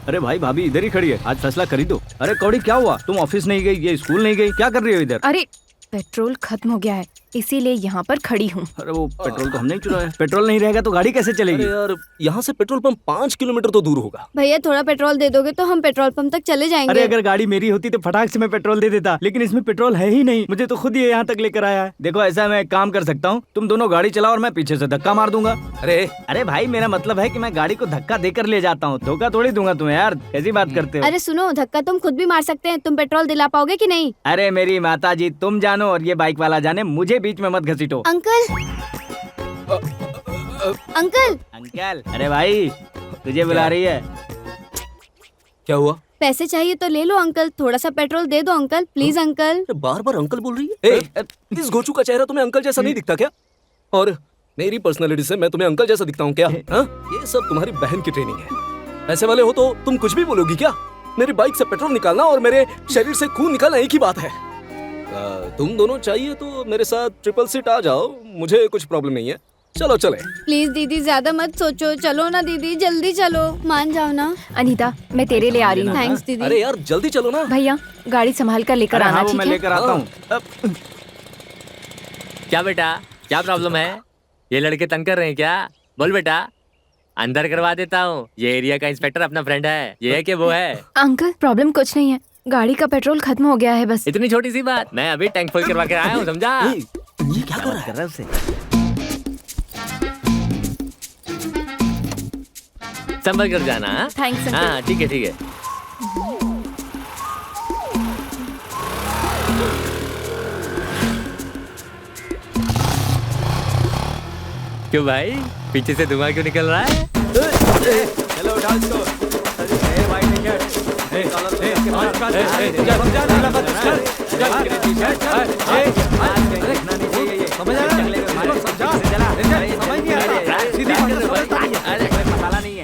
अरे भाई भाभी इधर ही खड़ी है, आज फैसला कर ही दो। अरे कौड़ी क्या हुआ? तुम ऑफिस नहीं गई, ये स्कूल नहीं गई, क्या कर रही हो इधर? अरे पेट्रोल खत्म हो गया है, इसीलिए यहाँ पर खड़ी हूँ। अरे वो पेट्रोल तो हमने ही चुराया। पेट्रोल नहीं रहेगा तो गाड़ी कैसे चलेगी? अरे यार, यहाँ से पेट्रोल पंप 5 किलोमीटर तो दूर होगा। भैया थोड़ा पेट्रोल दे दोगे तो हम पेट्रोल पंप तक चले जाएंगे। अरे अगर गाड़ी मेरी होती तो फटाक से मैं पेट्रोल दे देता, लेकिन इसमें पेट्रोल है ही नहीं। मुझे तो खुद ही यहाँ तक लेकर आया है। देखो ऐसा मैं एक काम कर सकता हूँ, तुम दोनों गाड़ी चलाओ और मैं पीछे से धक्का मार दूंगा। अरे भाई मेरा मतलब है कि मैं गाड़ी को धक्का देकर ले जाता हूँ, धोखा थोड़ी दूंगा तुम्हें यार। कैसी बात करते हो? अरे सुनो, धक्का तुम खुद भी मार सकते हैं, तुम पेट्रोल दिला पाओगे कि नहीं? अरे मेरी माता जी तुम जानो और ये बाइक वाला जाने, मुझे बीच में मत घसीटो। अंकल अंकल अंकल, अरे भाई तुझे बुला रही है। क्या हुआ? पैसे चाहिए तो ले लो अंकल, थोड़ा सा पेट्रोल दे दो uncle, please uncle. Bar bar uncle बोल रही है। इस गोचू का चेहरा तुम्हें अंकल जैसा नहीं दिखता क्या? और मेरी पर्सनालिटी से मैं तुम्हें अंकल जैसा दिखता हूँ क्या? हाँ? ये सब तुम्हारी बहन की ट्रेनिंग है। ऐसे वाले हो तो तुम कुछ भी बोलोगी क्या? मेरी बाइक से पेट्रोल निकालना और मेरे शरीर से खून निकालना एक ही बात है। तुम दोनों चाहिए तो मेरे साथ ट्रिपल सीट आ जाओ, मुझे कुछ प्रॉब्लम नहीं है। चलो चले। प्लीज दीदी ज्यादा मत सोचो, चलो ना दीदी, जल्दी चलो, मान जाओ ना। अनीता मैं तेरे लिए आ रही हूँ। थैंक्स दीदी। अरे यार जल्दी चलो ना। भैया गाड़ी संभाल कर लेकर आना, ठीक है? मैं लेकर आता हूँ। क्या बेटा, क्या प्रॉब्लम है? ये लड़के तंग कर रहे हैं क्या? बोल बेटा, अंदर करवा देता हूँ। ये एरिया का इंस्पेक्टर अपना फ्रेंड है। ये है कि वो है? अंकल प्रॉब्लम कुछ नहीं है, गाड़ी का पेट्रोल खत्म हो गया है बस। इतनी छोटी सी बात, मैं अभी टैंक फुल करवा के आया हूँ, समझा? ये क्या कर रहा है उसे? संभल कर जाना। Thanks uncle. हाँ ठीक है ठीक है। क्यों भाई, पीछे से धुआं क्यों निकल रहा है? हेलो उठाओ इसको। ए भाई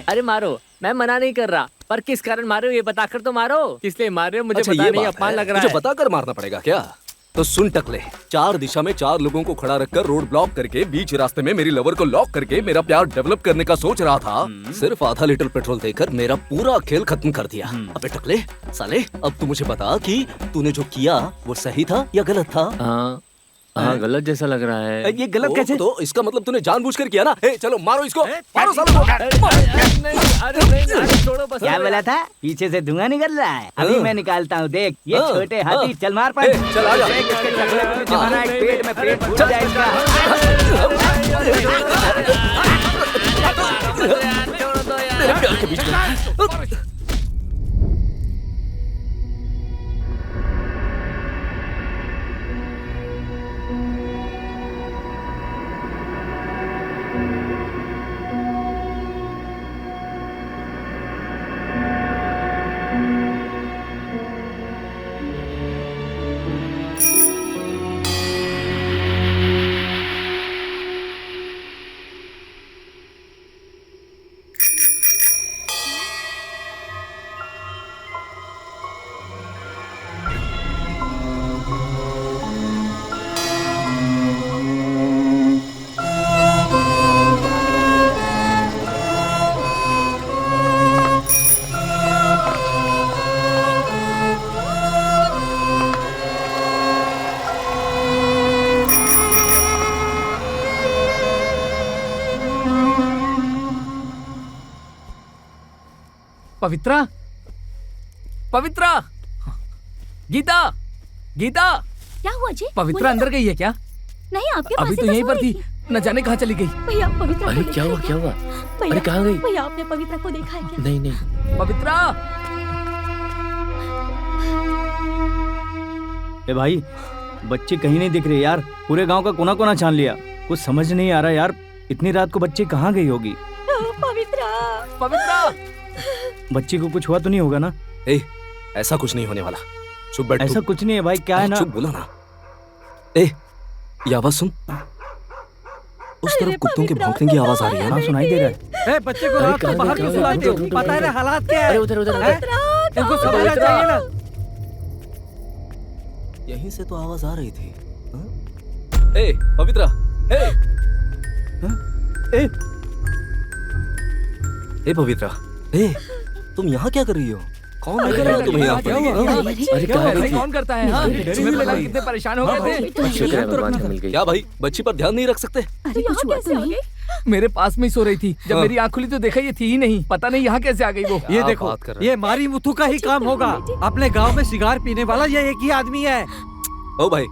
अरे मारो, मैं मना नहीं कर रहा, पर किस कारण मारे हो ये बताकर तो मारो। किस लिए मारे हो मुझे अच्छा, पता ये नहीं, बात अपमान है। लग रहा मुझे है। बताकर मारना पड़ेगा क्या? तो सुन टकले, 4 दिशा में 4 लोगों को खड़ा रखकर रोड ब्लॉक करके बीच रास्ते में मेरी लवर को लॉक करके मेरा प्यार डेवलप करने का सोच रहा था। सिर्फ आधा लीटर पेट्रोल देकर मेरा पूरा खेल खत्म कर दिया। अबे टकले साले, अब तू मुझे बता कि तूने जो किया वो सही था या गलत था? हाँ गलत जैसा लग रहा है। ये गलत कैसे? तो इसका मतलब तूने जानबूझकर किया ना? चलो मारो इसको, मारो सालों को। अरे नहीं, छोड़ो बस। क्या बोला था? पीछे से धुआं निकल रहा है। अभी मैं निकालता हूँ, देख ये हाँ, छोटे हाथी। हाँ। चल मार पर। चल आ जा। इसके चकले पे जमाना है, पेट में पेट फूट जाए इसका। मेरे प्यार के बीच में पवित्रा, पवित्रा, गीता, गीता, क्या हुआ जी? पवित्रा अंदर गई है क्या? नहीं, आपके पास अभी तो यहीं पर थी, न जाने कहाँ चली गई। भैया पवित्रा अरे को क्या हुआ, देखा क्या हुआ? भैया, अरे कहाँ गई? भैया आपने पवित्रा को देखा है क्या? नहीं नहीं। पवित्रा, ए भाई, बच्चे कहीं नहीं दिख रहे यार। पूरे गांव का कोना कोना छान लिया, कुछ समझ नहीं आ रहा यार। इतनी रात को बच्ची कहाँ गई होगी? पवित्रा, पवित्रा, बच्ची को कुछ हुआ तो नहीं होगा ना? ए, ऐसा कुछ नहीं होने वाला। चुप बैठ। ऐसा कुछ नहीं है भाई, क्या है ना? चुप बोला ना। ए, ये आवाज सुन। उस तरफ कुत्तों के भौंकने की आवाज आ रही है ना? हाँ, सुनाई दे रहा है। बच्चे को रात को बाहर क्यों सुलाते हो? पता है ना हालात क्या है? अरे उधर उधर उधर। इनको समझना चाहिए ना। यहीं से तो आवाज आ रही थी। हाँ? ए, पवित्रा, ए, हाँ? ए पवित्रा, ए, तुम यहाँ क्या कर रही हो? कौन लेकर आया तुम्हें यहाँ पर? अरे क्या है? कौन करता है? हाँ? तुम्हें लगा कितने परेशान हो गए थे। शुक्र है भगवान से मिल गई। क्या भाई, बच्ची पर ध्यान नहीं रख सकते? अरे कुछ हुआ तो नहीं? मेरे पास में ही सो रही थी, जब मेरी आँख खुली तो देखा ये थी ही नहीं। पता नहीं यहाँ कैसे आ गई वो। ये देखो, ये मारी मुथु का ही काम होगा। अपने गांव में सिगार पीने वाला ये एक ही आदमी है। ओ भाई,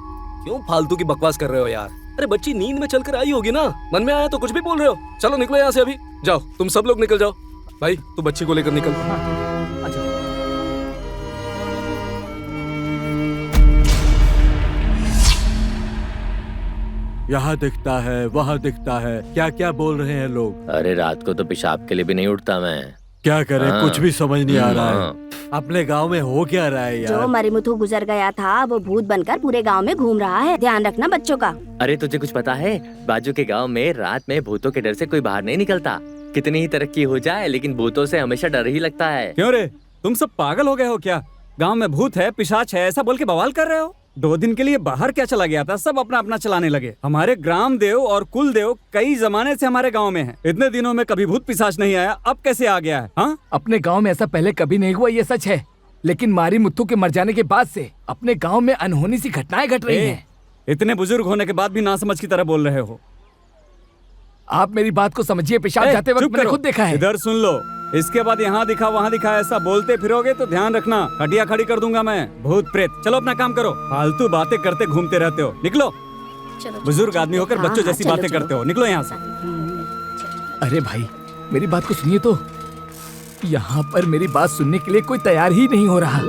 क्यों फालतू की बकवास कर रहे हो यार? अरे बच्ची नींद में चलकर आई होगी ना, मन में आया तो कुछ भी बोल रहे हो। चलो निकलो यहाँ से अभी, जाओ तुम सब लोग निकल जाओ। भाई तू बच्ची को लेकर निकल। यहाँ दिखता है, वहाँ दिखता है, क्या क्या बोल रहे हैं लोग। अरे रात को तो पेशाब के लिए भी नहीं उठता मैं। क्या करें, हाँ। कुछ भी समझ नहीं आ रहा है। हाँ। अपने गांव में हो क्या रहा है जो यार? मरीमुथु गुजर गया था वो भूत बनकर पूरे गांव में घूम रहा है। ध्यान रखना बच्चों का। अरे तुझे कुछ पता है? बाजू के गांव में रात में भूतों के डर से कोई बाहर नहीं निकलता। कितनी ही तरक्की हो जाए लेकिन भूतों से हमेशा डर ही लगता है। क्यों रे, तुम सब पागल हो गए हो क्या? गांव में भूत है, पिशाच है, ऐसा बोल के बवाल कर रहे हो? 2 दिन के लिए बाहर क्या चला गया था, सब अपना अपना चलाने लगे। हमारे ग्राम देव और कुल देव कई जमाने से हमारे गांव में हैं। इतने दिनों में कभी भूत पिशाच नहीं आया, अब कैसे आ गया है? हाँ, अपने गांव में ऐसा पहले कभी नहीं हुआ, ये सच है। लेकिन मारी मुत्थू के मर जाने के बाद से अपने गांव में अनहोनी सी घटनाएं घट रही हैं। इतने बुजुर्ग होने के बाद भी नासमझ की तरह बोल रहे हो। आप मेरी बात को समझिए, पेशाब जाते वक्त चुप मैंने करो। खुद देखा है। इधर सुन लो, इसके बाद यहाँ दिखा वहाँ दिखा ऐसा बोलते फिरोगे तो ध्यान रखना, खटिया खड़ी कर दूंगा मैं। भूत प्रेत, चलो अपना काम करो। फालतू बातें करते घूमते रहते हो, निकलो। बुजुर्ग आदमी होकर हाँ, बच्चों हाँ, जैसी चलो, बातें चलो। करते हो, निकलो यहाँ से। अरे भाई मेरी बात को सुनिए तो। यहाँ पर मेरी बात सुनने के लिए कोई तैयार ही नहीं हो रहा।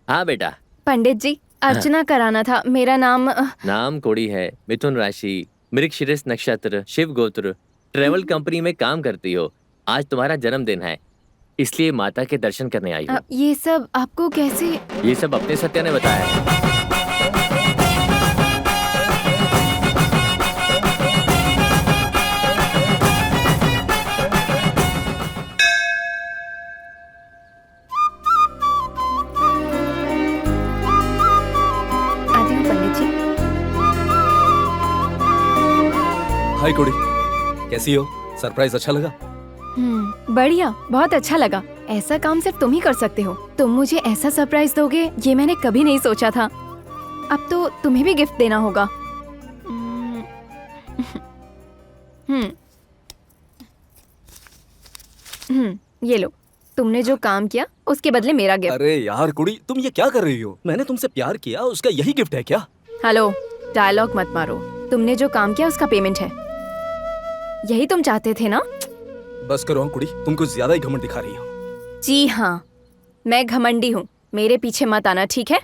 हाँ बेटा। पंडित जी, अर्चना कराना था। मेरा नाम नाम कोड़ी है, मिथुन राशि, मृगशिरस नक्षत्र, शिव गोत्र, ट्रेवल कंपनी में काम करती हो। आज तुम्हारा जन्मदिन है, इसलिए माता के दर्शन करने आई हो। ये सब आपको कैसे? ये सब अपने सत्या ने बताया है। आती हूँ पंडित जी। हाय कोड़ी, कैसी हो? सरप्राइज अच्छा लगा? बढ़िया, बहुत अच्छा लगा। ऐसा काम सिर्फ तुम ही कर सकते हो। तुम मुझे ऐसा सरप्राइज दोगे ये मैंने कभी नहीं सोचा था। अब तो तुम्हें भी गिफ्ट देना होगा। ये लो, तुमने जो काम किया उसके बदले मेरा गिफ्ट। अरे यार कुड़ी, तुम ये क्या कर रही हो? मैंने तुमसे प्यार किया, उसका यही गिफ्ट है क्या? हेलो, डायलॉग मत मारो। तुमने जो काम किया उसका पेमेंट है। यही तुम चाहते थे ना? बस करो कुड़ी, तुम कुछ ज्यादा ही घमंड दिखा रही हो। जी हाँ, मैं घमंडी हूँ। मेरे पीछे मत आना, ठीक है?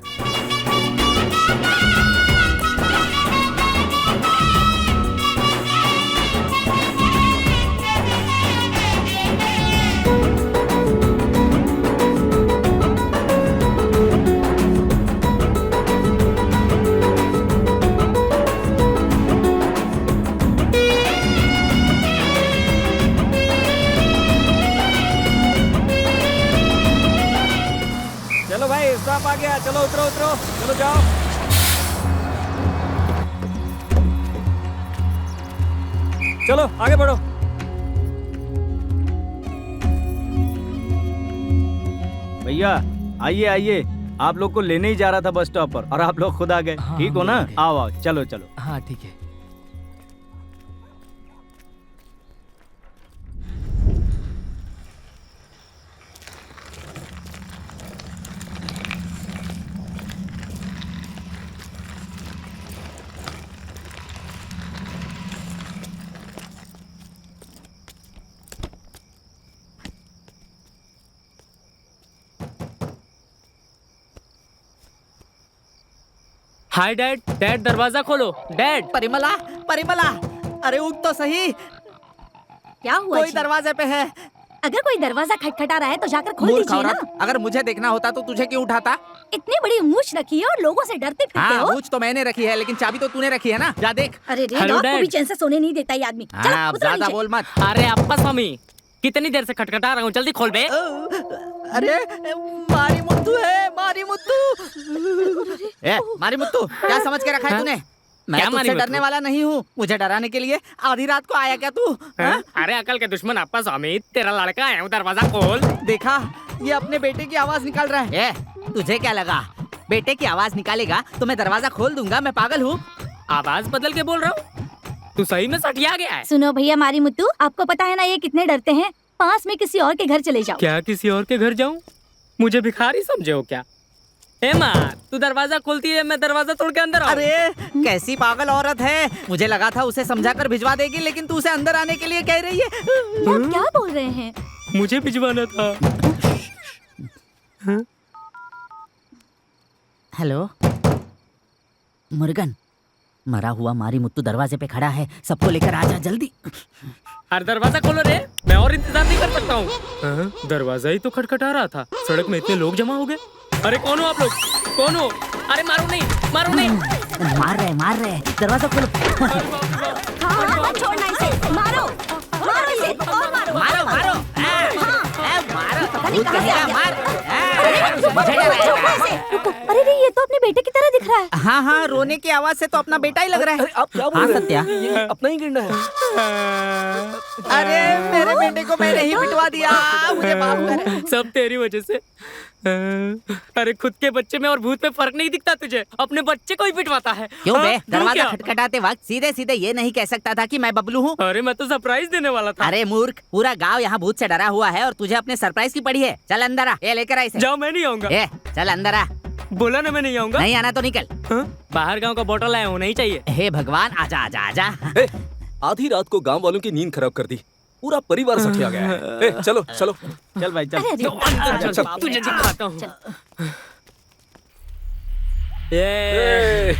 चलो भाई, स्टॉप आ गया, चलो उतरो उतरो, चलो जाओ। चलो आगे बढ़ो। भैया आइए आइए, आप लोग को लेने ही जा रहा था बस स्टॉप पर और आप लोग खुद आ गए। ठीक हो ना? आओ आओ, चलो चलो। हाँ ठीक है। Hi dad. डैड दरवाजा खोलो। डैड। परिमला, परिमला, अरे उठ तो सही। क्या हुआ कोई जी? दरवाजे पे है। अगर कोई दरवाजा खटखटा रहा है तो जाकर खोल मूर्ख दीजिए ना। औरत, अगर मुझे देखना होता तो तुझे क्यों उठाता? इतनी बड़ी मूछ रखी है और लोगों से डरते फिरते हाँ, हो। मूछ तो मैंने रखी है, लेकिन चाबी तो तूने रखी है ना। जा देख। अरे रे, हेलो रात को भी डैड। चैन से सोने नहीं देता ये आदमी। चलो, हाँ, अब उतरो ज्यादा नीचे। बोल मत। अरे अप्पा स्वामी, कितनी देर से खटखटा रहा हूँ, जल्दी खोल बे। अरे मारी मुत्तू है, मारी मुत्तू। ए, मारी मुत्तू, क्या समझ के रखा है तूने? मैं क्या मारी तुझसे मुत्तू? डरने वाला नहीं हूँ। मुझे डराने के लिए आधी रात को आया क्या तू? हाँ? अरे अकल के दुश्मन अप्पा स्वामी, तेरा लड़का है, दरवाजा खोल। देखा, ये अपने बेटे की आवाज निकाल रहा है। ए, तुझे क्या लगा बेटे की आवाज निकालेगा तो मैं दरवाजा खोल दूंगा? मैं पागल हूँ? आवाज बदल के बोल रहा हूँ? तू सही में सटिया गया है। सुनो भैया मारी मुत्तू, आपको पता है ना ये कितने डरते हैं। पास में किसी और के घर चले जाओ। क्या किसी और के घर जाऊं? मुझे भिखारी समझे हो क्या? ए माँ, तू दरवाजा खोलती है, मैं दरवाजा तोड़ के अंदर आऊं। अरे कैसी पागल औरत है। मुझे लगा था उसे समझा कर भिजवा देगी, लेकिन तू उसे अंदर आने के लिए कह रही है। ये आप क्या बोल रहे हैं? मुझे भिजवाना था। हेलो मुर्गन, मरा हुआ मारी मुत्तू दरवाजे पे खड़ा है, सबको लेकर आजा जल्दी। अरे दरवाजा खोलो रे, मैं और इंतजार नहीं कर सकता हूँ। दरवाजा ही तो खटखटा रहा था, सड़क में इतने लोग जमा हो गए। अरे कौन हो आप लोग? कौन हो? अरे मारो नहीं, मारो नहीं। मार रहे, दरवाजा खोलो। हाँ, मत छोड़ना इसे। मारो, मारो इसे और मारो। मारो मारो, भूत कहेगा, मार। मुझे डर है। रुको, अरे रे, ये तो अपने बेटे की तरह दिख रहा है। हाँ हाँ, रोने की आवाज से तो अपना बेटा ही लग रहा है। आप क्या बोल हाँ रहे हैं? सत्या, ये अपना ही गिरना है। अरे मेरे बेटे को मैंने ही पिटवा दिया, मुझे माफ कर। सब तेरी वजह से। अरे खुद के बच्चे में और भूत में फर्क नहीं दिखता तुझे? अपने बच्चे को ही पिटवाता है। क्यों बे? हाँ, दरवाजा क्या? खटखटाते वक्त सीधे सीधे ये नहीं कह सकता था कि मैं बबलू हूँ? अरे मैं तो सरप्राइज देने वाला था। अरे मूर्ख, पूरा गांव यहाँ भूत से डरा हुआ है और तुझे अपने सरप्राइज की पड़ी है। चल अंदर आ, ये लेकर आ इसे। जाओ, मैं नहीं आऊंगा। ए, चल अंदर आ। बोला ना मैं नहीं आऊंगा। नहीं आना तो निकल। बाहर गांव का बोतल आया हूँ, नहीं चाहिए। हे भगवान, आजा आजा आजा। ए, आधी रात को गांव वालों की नींद खराब कर दी, पूरा परिवार सठिया गया है। ए, चलो चलो चल भाई चल। अरे, चल, तुझे दिखाता हूँ। ए,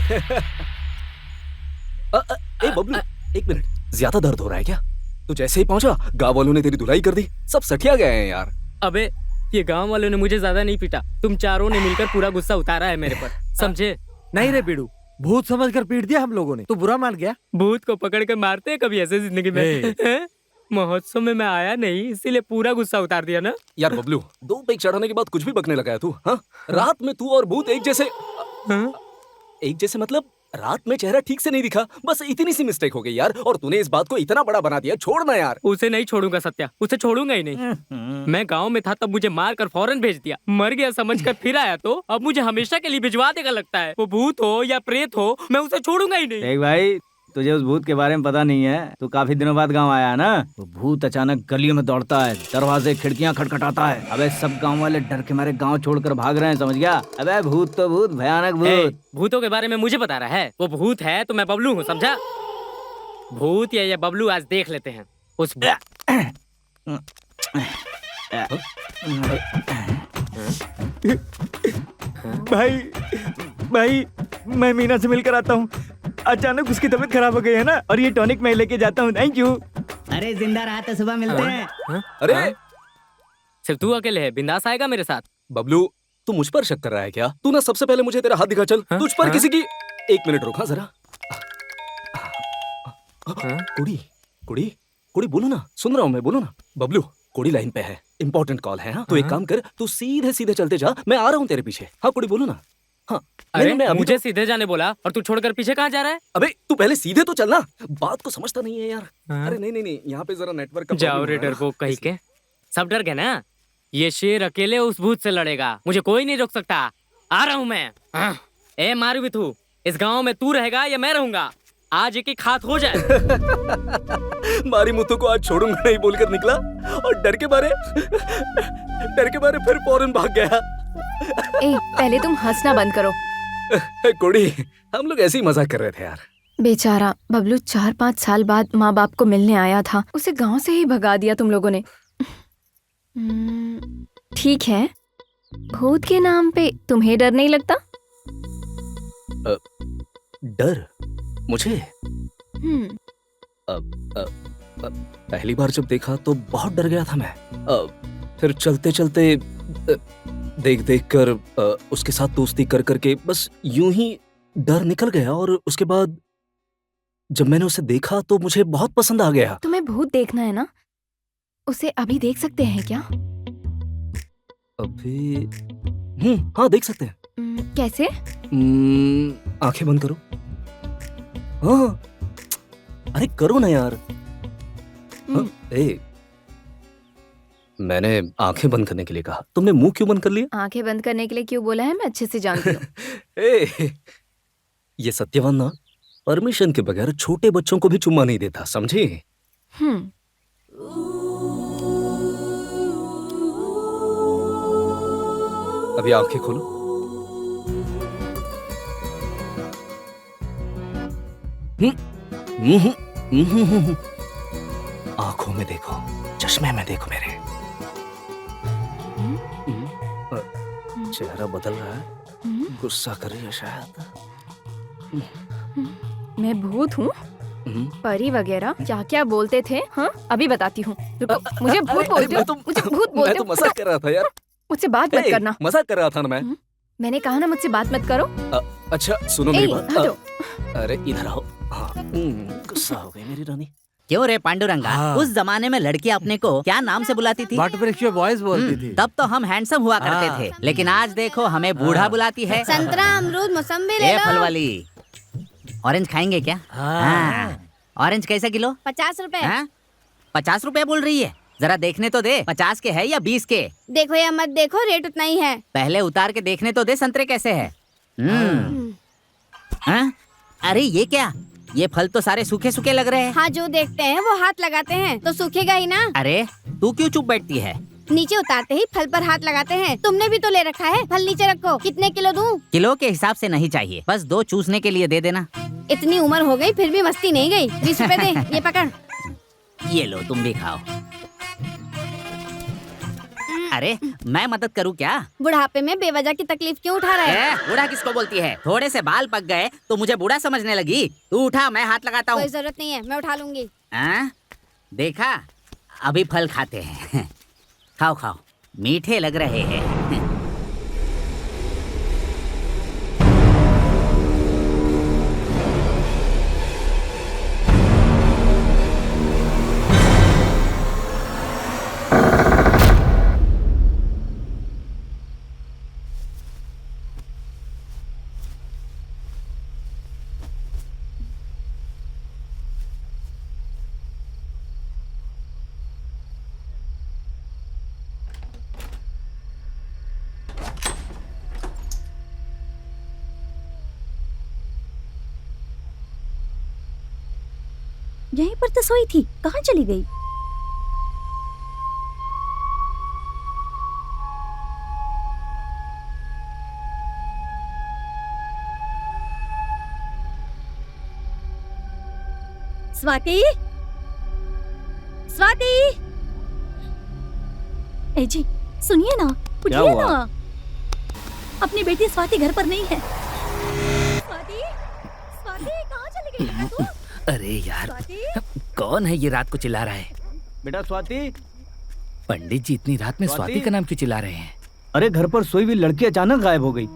बबलू, एक मिनट, ज्यादा दर्द हो रहा है क्या? तू जैसे ही पहुंचा गांव वालों ने तेरी धुलाई कर दी, सब सठिया गए हैं यार। अबे ये गांव वालों ने मुझे ज्यादा नहीं पीटा, तुम चारों ने मिलकर पूरा गुस्सा उतारा है मेरे पर, समझे? नहीं रे बीड़ू, भूत समझकर पीट दिया हम लोगों ने। तू बुरा मान गया। भूत को पकड़ के मारते हैं कभी ऐसे जिंदगी में? हैं? महोत्सव में मैं आया नहीं, इसीलिए पूरा गुस्सा उतार दिया ना। यार बबलू, 2 पेग चढ़ाने के बाद कुछ भी बकने लगा है तू। हाँ, रात में तू और भूत एक जैसे। एक जैसे मतलब रात में चेहरा ठीक से नहीं दिखा, बस इतनी सी मिस्टेक हो गई यार। और तूने इस बात को इतना बड़ा बना दिया, छोड़ना यार। उसे नहीं छोड़ूंगा सत्या, उसे छोड़ूंगा ही नहीं। मैं गांव में था तब मुझे मार कर फौरन भेज दिया, मर गया समझकर फिर आया तो अब मुझे हमेशा के लिए भिजवा देगा लगता है। वो भूत हो या प्रेत हो, मैं उसे छोड़ूंगा ही नहीं। देख भाई, तुझे उस भूत के बारे में पता नहीं है। तू काफी दिनों बाद गांव आया है ना। वो भूत अचानक गलियों में दौड़ता है, दरवाजे खिड़कियां खटखटाता है। अबे सब गांव वाले डर के मारे गांव छोड़कर भाग रहे हैं, समझ गया? अबे भूत तो भूत, भयानक भूत। भूतों के बारे में मुझे बता रहा है। वो भूत है तो मैं बबलू हूँ, समझा? भूत या ये बबलू आज देख लेते हैं। उस भाई भाई, मैं मीना से मिलकर आता हूँ। अचानक उसकी तबीयत खराब हो गई है ना, और ये टॉनिक मैं लेके जाता हूँ। Thank you. अरे जिंदा रहा तो सुबह मिलते हैं। अरे सिर्फ तू अकेले है, बिंदास आएगा मेरे साथ। बबलू, तू मुझ पर शक कर रहा है क्या? तू ना सबसे पहले मुझे तेरा हाथ दिखा। चल, तुझ पर किसी की। 1 मिनट रुका जरा। कुड़ी कुड़ी कुड़ी, बोलो ना, सुन रहा हूँ मैं, बोलो ना। बबलू, कुड़ी लाइन पे है, इंपॉर्टेंट कॉल है। हाँ, तो एक काम कर, तू सीधे सीधे चलते जा, मैं आ रहा हूँ तेरे पीछे। हाँ कुड़ी, बोलो ना। हाँ, अरे मैं मुझे सीधे जाने बोला और तू छोड़कर पीछे कहाँ जा रहा है? अबे तू पहले सीधे तो चलना, बात को समझता नहीं है यार। अरे नहीं नहीं नहीं, यहाँ पे जरा नेटवर्क का जाओ रे डरपोक कहीं के। सब डर गए ना? ये शेर अकेले उस भूत से लड़ेगा, मुझे कोई नहीं रोक सकता। आ रहा हूँ मैं। ए मारू भी तू, इस गांव में तू रहेगा या मैं रहूंगा? आज एक एक हाथ हो जाए। मारी मुत्तू को आज छोड़ूंगा नहीं बोलकर निकला और डर के मारे फिर फौरन भाग गया। ए, पहले तुम हंसना बंद करो। कोड़ी, हम लोग ऐसे ही मजाक कर रहे थे यार। बेचारा बबलू 4-5 साल बाद माँ बाप को मिलने आया था, उसे गांव से ही भगा दिया तुम लोगों ने। ठीक है, भूत के नाम पे तुम्हें डर नहीं लगता? डर? मुझे? पहली बार जब देखा तो बहुत डर गया था मैं। फिर चलते चलते देख कर उसके साथ दोस्ती कर करके बस यूं ही डर निकल गया, और उसके बाद जब मैंने उसे देखा तो मुझे बहुत पसंद आ गया। तुम्हें भूत देखना है ना, उसे अभी देख सकते हैं क्या? अभी? हाँ, देख सकते हैं। कैसे? आंखें बंद करो। हाँ, अरे करो ना यार। मैंने आंखें बंद करने के लिए कहा, तुमने मुंह क्यों बंद कर लिया? आंखें बंद करने के लिए क्यों बोला है मैं अच्छे से जानती हूँ। ये सत्यवान ना परमिशन के बगैर छोटे बच्चों को भी चुम्मा नहीं देता, समझी? अभी आंखें खोलो। आंखों में देखो, चश्मे में देखो मेरे। चेहरा बदल रहा है, गुस्सा कर रही है शायद। मैं भूत हूँ? परी वगैरह क्या क्या बोलते थे? हाँ, अभी बताती हूँ। रुको, मुझे भूत बोलते हो? मुझे भूत बोलते हो? मैं तो मजाक कर रहा था यार। मुझसे बात मत करना। मजाक कर रहा था ना मैं। मैंने कहा ना मुझसे बात मत करो। अच्छा सुनो मेरी बात। हटो। अरे इधर आओ। गुस्सा हो गई मेरी रानी। क्यों रे पांडुरंगा, उस जमाने में लड़कियां अपने को क्या नाम से बुलाती थी? वटवृक्ष बॉयज बोलती थी। तब तो हम हैंडसम हुआ करते थे, लेकिन आज देखो हमें बूढ़ा बुलाती है। संतरा, अमरूद, मौसम्बी ले लो। फल वाली ऑरेंज खाएंगे क्या? ऑरेंज कैसे किलो? 50 रुपए। 50 रुपए बोल रही है, जरा देखने तो दे, 50 के है या 20 के? देखो या मत देखो, रेट उतना ही है। पहले उतार के देखने तो दे, संतरे कैसे है? अरे ये क्या, ये फल तो सारे सूखे सूखे लग रहे हैं। हाँ, जो देखते हैं वो हाथ लगाते हैं तो सूखेगा ही ना। अरे तू क्यों चुप बैठती है? नीचे उतारते ही फल पर हाथ लगाते हैं। तुमने भी तो ले रखा है, फल नीचे रखो। कितने किलो दूं? किलो के हिसाब से नहीं चाहिए, बस 2 चूसने के लिए दे देना। इतनी उम्र हो गई फिर भी मस्ती नहीं गई। 20 रुपए दे, ये पकड़। ये लो, तुम भी खाओ। अरे मैं मदद करूँ क्या? बुढ़ापे में बेवजह की तकलीफ क्यों उठा रहा है? बूढ़ा किसको बोलती है? थोड़े से बाल पक गए तो मुझे बूढ़ा समझने लगी? तू उठा, मैं हाथ लगाता हूँ। कोई जरूरत नहीं है, मैं उठा लूंगी। देखा, अभी फल खाते हैं। खाओ खाओ, मीठे लग रहे हैं। यहीं पर तो सोई थी, कहाँ चली गई? स्वाति, स्वाति, ए जी सुनिए ना, उठिए ना। अपनी बेटी स्वाति घर पर नहीं है। स्वाति, स्वाति कहाँ चली गई बेटा तू? अरे यार, कौन है ये रात को चिल्ला रहा है? बेटा स्वाति। पंडित जी इतनी रात में स्वाति का नाम क्यों चिल्ला रहे हैं? अरे घर पर सोई हुई लड़की अचानक गायब हो गई।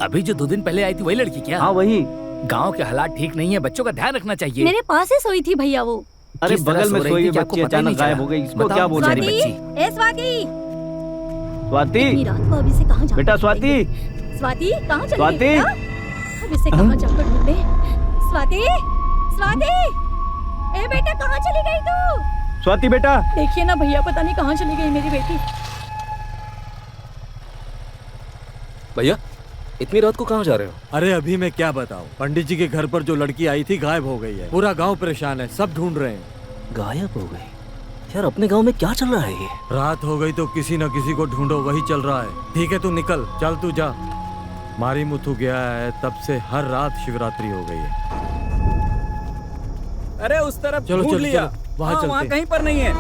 अभी जो 2 दिन पहले आई थी वही लड़की क्या? हाँ वही। गांव के हालात ठीक नहीं है, बच्चों का ध्यान रखना चाहिए। मेरे पास ही सोई थी भैया वो। अरे बगल में सोई हुई बच्ची अचानक गायब हो गई, इसको क्या बोल रही बच्ची? ए स्वाति, स्वाति रात को अभी से कहाँ जा? बेटा स्वाति, स्वाति कहाँ चली स्वाति? गई? अब इसे कहाँ जाकर ढूंढे? स्वाति, स्वाति, ए बेटा कहाँ चली गई तू? स्वाति बेटा देखिए ना भैया, पता नहीं कहाँ चली गई मेरी बेटी। भैया इतनी रात को कहाँ जा रहे हो? अरे अभी मैं क्या बताऊं, पंडित जी के घर पर जो लड़की आई थी गायब हो गई है। पूरा गांव परेशान है, सब ढूंढ रहे हैं। गायब हो गई? यार अपने गांव में क्या चल रहा है ये? रात हो गई तो किसी न किसी को ढूंढो, वही चल रहा है। ठीक है तू निकल, चल तू जा। मारी मुथु गया है तब से हर रात शिवरात्रि हो गई है। अरे उस तरफ चलो, ढूंढ चलो, लिया। चलो, वहाँ चलते वहाँ हैं। कहीं पर नहीं है।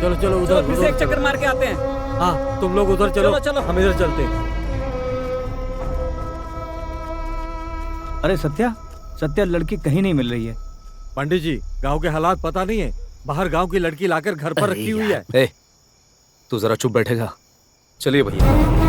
चलो चलो उधर फिर से एक चक्कर मार के आते हैं। हाँ तुम लोग उधर चलो, चलो, चलो। हम इधर चलते हैं। अरे सत्या, सत्या लड़की कहीं नहीं मिल रही है। पंडित जी गांव के हालात पता नहीं है, बाहर गांव की लड़की लाकर घर पर रखी हुई है। ए, तू जरा चुप बैठेगा? चलिए भैया।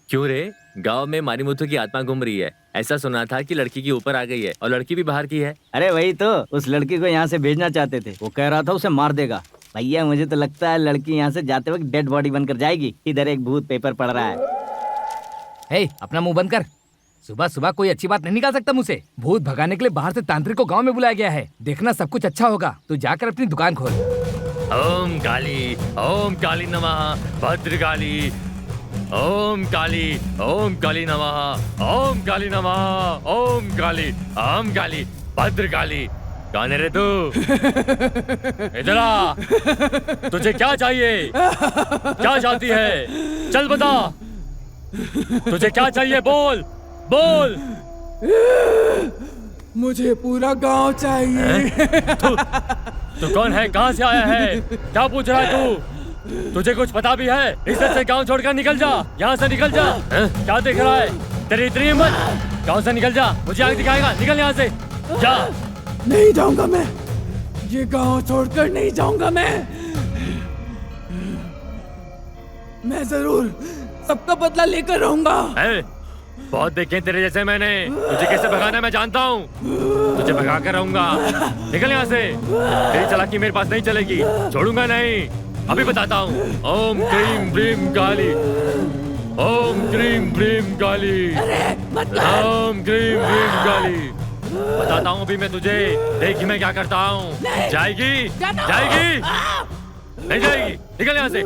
क्यों रे, गांव में मारी मुथु की आत्मा घूम रही है। ऐसा सुना था कि लड़की की ऊपर आ गई है और लड़की भी बाहर की है। अरे वही तो, उस लड़की को यहाँ से भेजना चाहते थे। वो कह रहा था उसे मार देगा। भैया मुझे तो लगता है लड़की यहाँ से जाते वक्त डेड बॉडी बनकर जाएगी। इधर एक भूत पेपर पढ़ रहा है। हे, अपना मुंह बंद कर। सुबह सुबह कोई अच्छी बात नहीं निकाल सकता मुझसे। भूत भगाने के लिए बाहर से तांत्रिक को गांव में बुलाया गया है। देखना सब कुछ अच्छा होगा। तू जाकर अपनी दुकान खोल। ओम काली नमः भद्रकाली। ओम काली नमः। ओम काली नमः। ओम काली भद्रकाली। कौन है रे तू? इधर आ। तुझे क्या चाहिए? क्या चाहती है? चल बता। तुझे क्या चाहिए? बोल बोल। मुझे पूरा गांव चाहिए। तू कौन है? कहाँ से आया है? क्या पूछ रहा है तू? तुझे कुछ पता भी है? इधर से गांव छोड़कर निकल जा। यहाँ से निकल जा। क्या देख रहा है? तेरी इतनी हिम्मत? गांव से निकल जा। मुझे आग दिखाएगा? निकल यहाँ से जा। नहीं जाऊंगा मैं। ये गांव छोड़कर नहीं जाऊंगा मैं जरूर सबका बदला लेकर रहूंगा। बहुत देखे तेरे जैसे मैंने। तुझे कैसे भगाना मैं जानता हूँ। तुझे भगा कर रहूंगा। निकल यहाँ से। तेरी चालाकी मेरे पास नहीं चलेगी। छोड़ूंगा नहीं। अभी बताता हूँ। ओम क्रीम ब्रीम काली। ओम क्रीम ब्रीम काली। ओम क्रीम ब्रीम काली। बताता हूँ अभी मैं तुझे। देखी मैं क्या करता हूँ। जाएगी? जाएगी? नहीं जाएगी। निकल यहाँ से।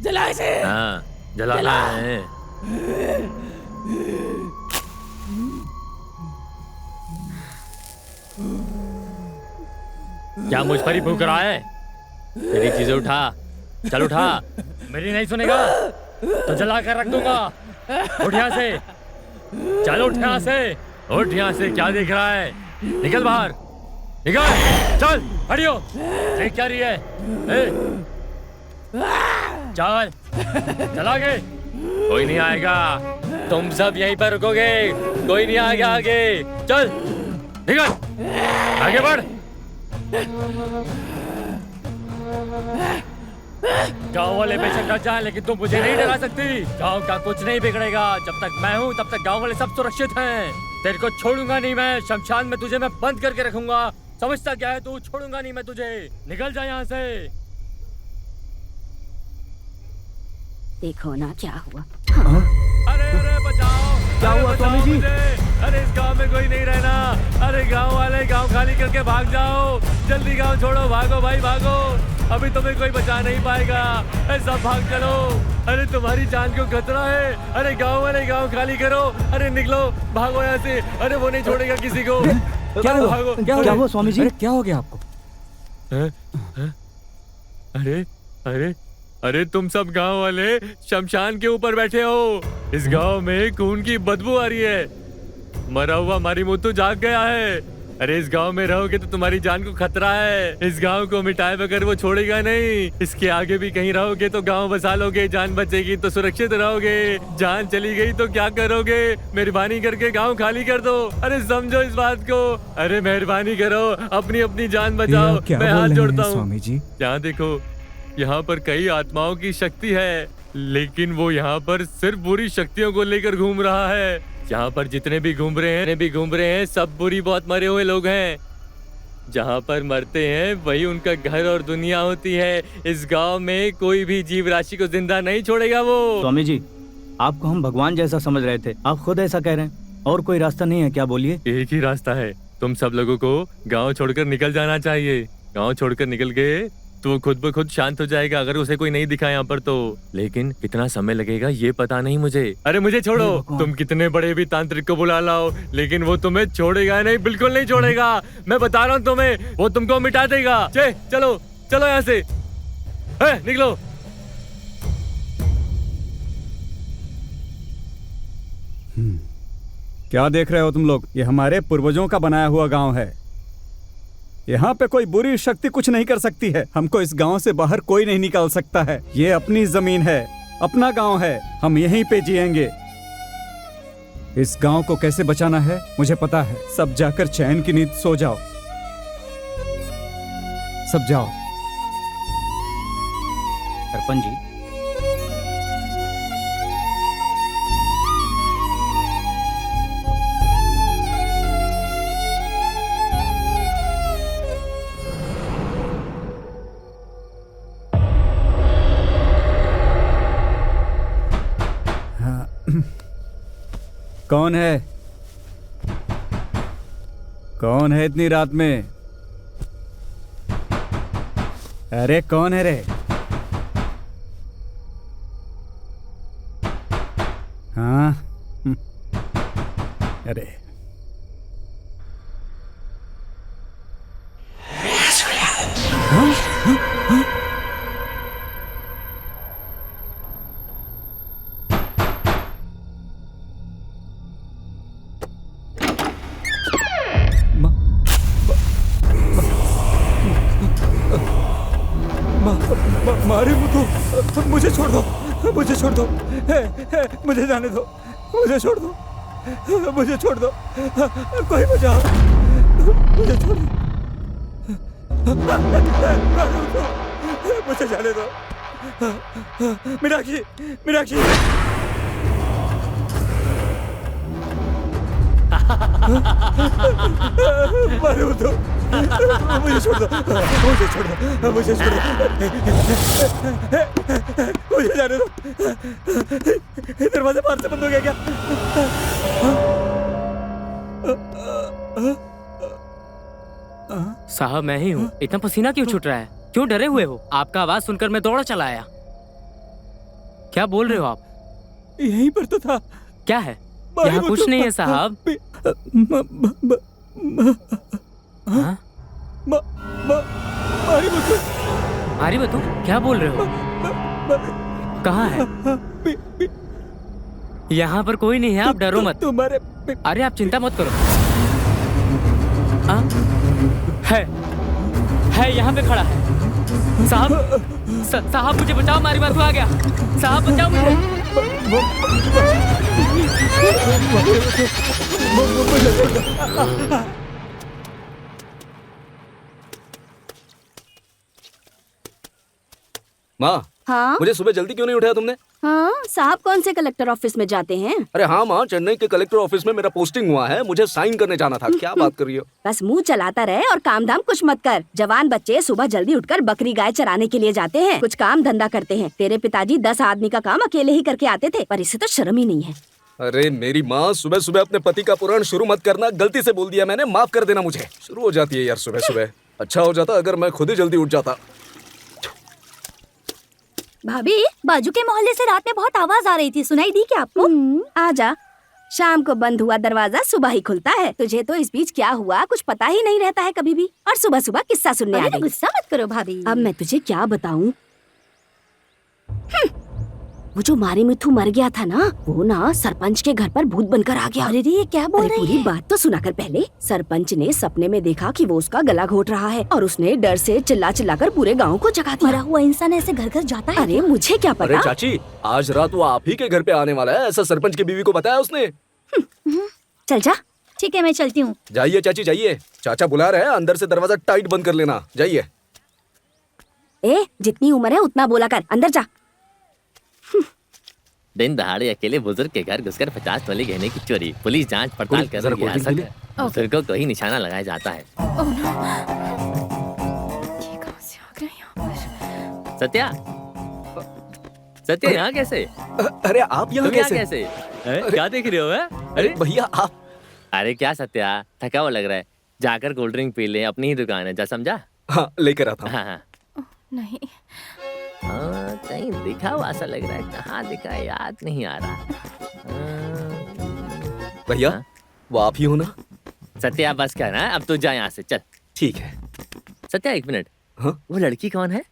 जला इसे। हाँ, जलाना है। क्या मुझ पर ही भूख रहा है? तेरी चीजें उठा। चल उठा। मेरी नहीं सुनेगा तो जला कर रख दूंगा। उठ यहाँ से। चल उठ यहाँ से। उठ यहाँ से। क्या देख रहा है? निकल बाहर। निकल। चल हटियो। देख क्या रही है? चल चला गए। कोई नहीं आएगा। तुम सब यहीं पर रुकोगे। कोई नहीं आएगा आगे। चल निकल। आगे बढ़। गांव वाले बेशक डर जाए लेकिन तुम मुझे नहीं डरा सकती। गांव का कुछ नहीं बिगड़ेगा। जब तक मैं हूँ तब तक गांव वाले सब सुरक्षित हैं। तेरे को छोड़ूंगा नहीं मैं। शमशान में तुझे मैं बंद करके रखूंगा। समझता क्या है तू? छोड़ूंगा नहीं मैं तुझे। निकल जा यहाँ से। देखो ना क्या हुआ। अरे अरे बचाओ! क्या अरे हुआ बचाओ स्वामी जी? मुझे! अरे इस गांव में कोई नहीं रहना। अरे गांव वाले गांव खाली करके भाग जाओ, जल्दी गांव छोड़ो, भागो भाई भागो, अभी तुम्हें कोई बचा नहीं पाएगा। अरे सब भाग चलो, अरे तुम्हारी जान को खतरा है। अरे गांव वाले गांव खाली करो, अरे निकलो, भागो यहाँ से। अरे वो नहीं छोड़ेगा किसी को। क्या हुआ? भागो। क्या हुआ स्वामी जी? अरे क्या हो गया आपको? अरे अरे अरे तुम सब गांव वाले शमशान के ऊपर बैठे हो। इस गांव में खून की बदबू आ रही है। मरा हुआ मारीमुत्तु जाग गया है। अरे इस गांव में रहोगे तो तुम्हारी जान को खतरा है। इस गांव को मिटाए बगैर वो छोड़ेगा नहीं। इसके आगे भी कहीं रहोगे तो गांव बसा लोगे, जान बचेगी तो सुरक्षित रहोगे, जान चली गई तो क्या करोगे? मेहरबानी करके गांव खाली कर दो। अरे समझो इस बात को। अरे मेहरबानी करो, अपनी अपनी जान बचाओ। मैं हाथ जोड़ता हूँ। स्वामी जी, यहाँ देखो, यहाँ पर कई आत्माओं की शक्ति है, लेकिन वो यहाँ पर सिर्फ बुरी शक्तियों को लेकर घूम रहा है। यहाँ पर जितने भी घूम रहे हैं सब बुरी बहुत मरे हुए लोग हैं। जहाँ पर मरते हैं वही उनका घर और दुनिया होती है। इस गांव में कोई भी जीव राशि को जिंदा नहीं छोड़ेगा वो। स्वामी जी, आपको हम भगवान जैसा समझ रहे थे, आप खुद ऐसा कह रहे हैं। और कोई रास्ता नहीं है क्या? बोलिए। एक ही रास्ता है, तुम सब लोगों को गांव छोड़कर निकल जाना चाहिए। गांव छोड़कर निकल गए तो खुद ब खुद शांत हो जाएगा, अगर उसे कोई नहीं दिखा यहाँ पर तो। लेकिन कितना समय लगेगा ये पता नहीं मुझे। अरे मुझे छोड़ो, तुम कितने बड़े भी तांत्रिक को बुला लाओ, लेकिन वो तुम्हें छोड़ेगा नहीं, बिल्कुल नहीं छोड़ेगा। मैं बता रहा हूँ तुम्हें, वो तुमको मिटा देगा। चलो चलो यहाँ से, निकलो। क्या देख रहे हो तुम लोग? ये हमारे पूर्वजों का बनाया हुआ गांव है। यहाँ पे कोई बुरी शक्ति कुछ नहीं कर सकती है। हमको इस गांव से बाहर कोई नहीं निकाल सकता है। ये अपनी जमीन है, अपना गांव है, हम यहीं पे जिएंगे। इस गांव को कैसे बचाना है मुझे पता है। सब जाकर चैन की नींद सो जाओ, सब जाओ। सरपंच जी, कौन है? कौन है इतनी रात में? अरे कौन है रे? हाँ, अरे मारीमुत्तु, मुझे छोड़ दो, मुझे छोड़ दो, मुझे जाने दो, मुझे छोड़ दो, मुझे छोड़ दो, कोई बचाओ, मुझे छोड़ दो, मुझे जाने दो। मीनाक्षी, मीनाक्षी, मारीमुत्तु, मुझे छोड़ दो, मुझे छोड़ दो, मुझे छोड़ दो, मुझे जाने दो। दरवाजा बाहर से बंद हो गया क्या? साहब मैं ही हूँ। इतना पसीना क्यों छूट रहा है? क्यों डरे हुए हो? आपका आवाज सुनकर मैं दौड़ा चला आया। क्या बोल रहे हो आप? यहीं पर तो था। क्या है? यहाँ कुछ नहीं है साहब। हाँ? मारीमुत्तु, क्या बोल रहे हो? कहाँ है? यहाँ पर कोई नहीं है, आप डरो मत। तुम्हारे अरे आप चिंता मत करो। है यहाँ पे खड़ा है। साहब मुझे बचाओ, मारीमुत्तु आ गया। साहब बचाओ मुझे। माँ, हाँ मुझे सुबह जल्दी क्यों नहीं उठाया तुमने? हाँ, साहब कौन से कलेक्टर ऑफिस में जाते हैं? अरे हाँ माँ, चेन्नई के कलेक्टर ऑफिस में मेरा पोस्टिंग हुआ है, मुझे साइन करने जाना था। क्या बात कर रही हो? बस मुंह चलाता रहे और काम धाम कुछ मत कर। जवान बच्चे सुबह जल्दी उठकर बकरी गाय चराने के लिए जाते हैं, कुछ काम धंधा करते हैं। तेरे पिताजी 10 आदमी का काम अकेले ही करके आते थे, पर इसे तो शर्म ही नहीं है। अरे मेरी माँ, सुबह सुबह अपने पति का पुराण शुरू मत करना, गलती से बोल दिया मैंने, माफ कर देना मुझे। शुरू हो जाती है यार सुबह सुबह। अच्छा हो जाता अगर मैं खुद ही जल्दी उठ जाता। भाभी, बाजू के मोहल्ले से रात में बहुत आवाज आ रही थी, सुनाई दी क्या आपको? आजा, शाम को बंद हुआ दरवाजा सुबह ही खुलता है। तुझे तो इस बीच क्या हुआ कुछ पता ही नहीं रहता है कभी भी, और सुबह सुबह किस्सा सुनने आ गई। गुस्सा मत करो भाभी। अब मैं तुझे क्या बताऊं? वो जो मारी मिठू मर गया था ना, वो ना सरपंच के घर पर भूत बनकर आ गया। अरे ये क्या बोल रही है? पूरी बात तो सुना कर पहले। सरपंच ने सपने में देखा कि वो उसका गला घोट रहा है और उसने डर से चिल्ला चिल्लाकर पूरे गांव को जगा दिया। मरा हुआ इंसान ऐसे घर घर जाता है? अरे मुझे क्या पता। अरे चाची, आज रात वो आप ही के घर पे आने वाला है, ऐसा सरपंच की बीवी को बताया उसने। चल जा। ठीक है, मैं चलती हूँ। जाइए चाची जाइए, चाचा बुला रहे हैं, अंदर से दरवाजा टाइट बंद कर लेना। जाइए। ए, जितनी उम्र है उतना बोला कर, अंदर जा। दिन दहाड़े अकेले बुजुर्ग के घर घुसकर 50 तोले गहने की चोरी, पुलिस जांच पड़ताल कर रही है। बुजुर्गों को ही निशाना लगाया जाता है। सत्या, सत्या यहाँ कैसे? अरे आप यहाँ कैसे? क्या देख रहे हो? अरे भैया आप। अरे क्या सत्या, थका हुआ लग रहा है, जाकर कोल्ड ड्रिंक पी ले, अपनी ही दुकान है, जा समझा? हाँ लेकर आता हूँ। हाँ नहीं, हाँ कहीं दिखा हुआ ऐसा लग रहा है, कहाँ दिखा है याद नहीं आ रहा। भैया वो आप ही हो ना? सत्या बस क्या ना, अब तो जा यहाँ से, चल। ठीक है। सत्या एक मिनट, हाँ? वो लड़की कौन है?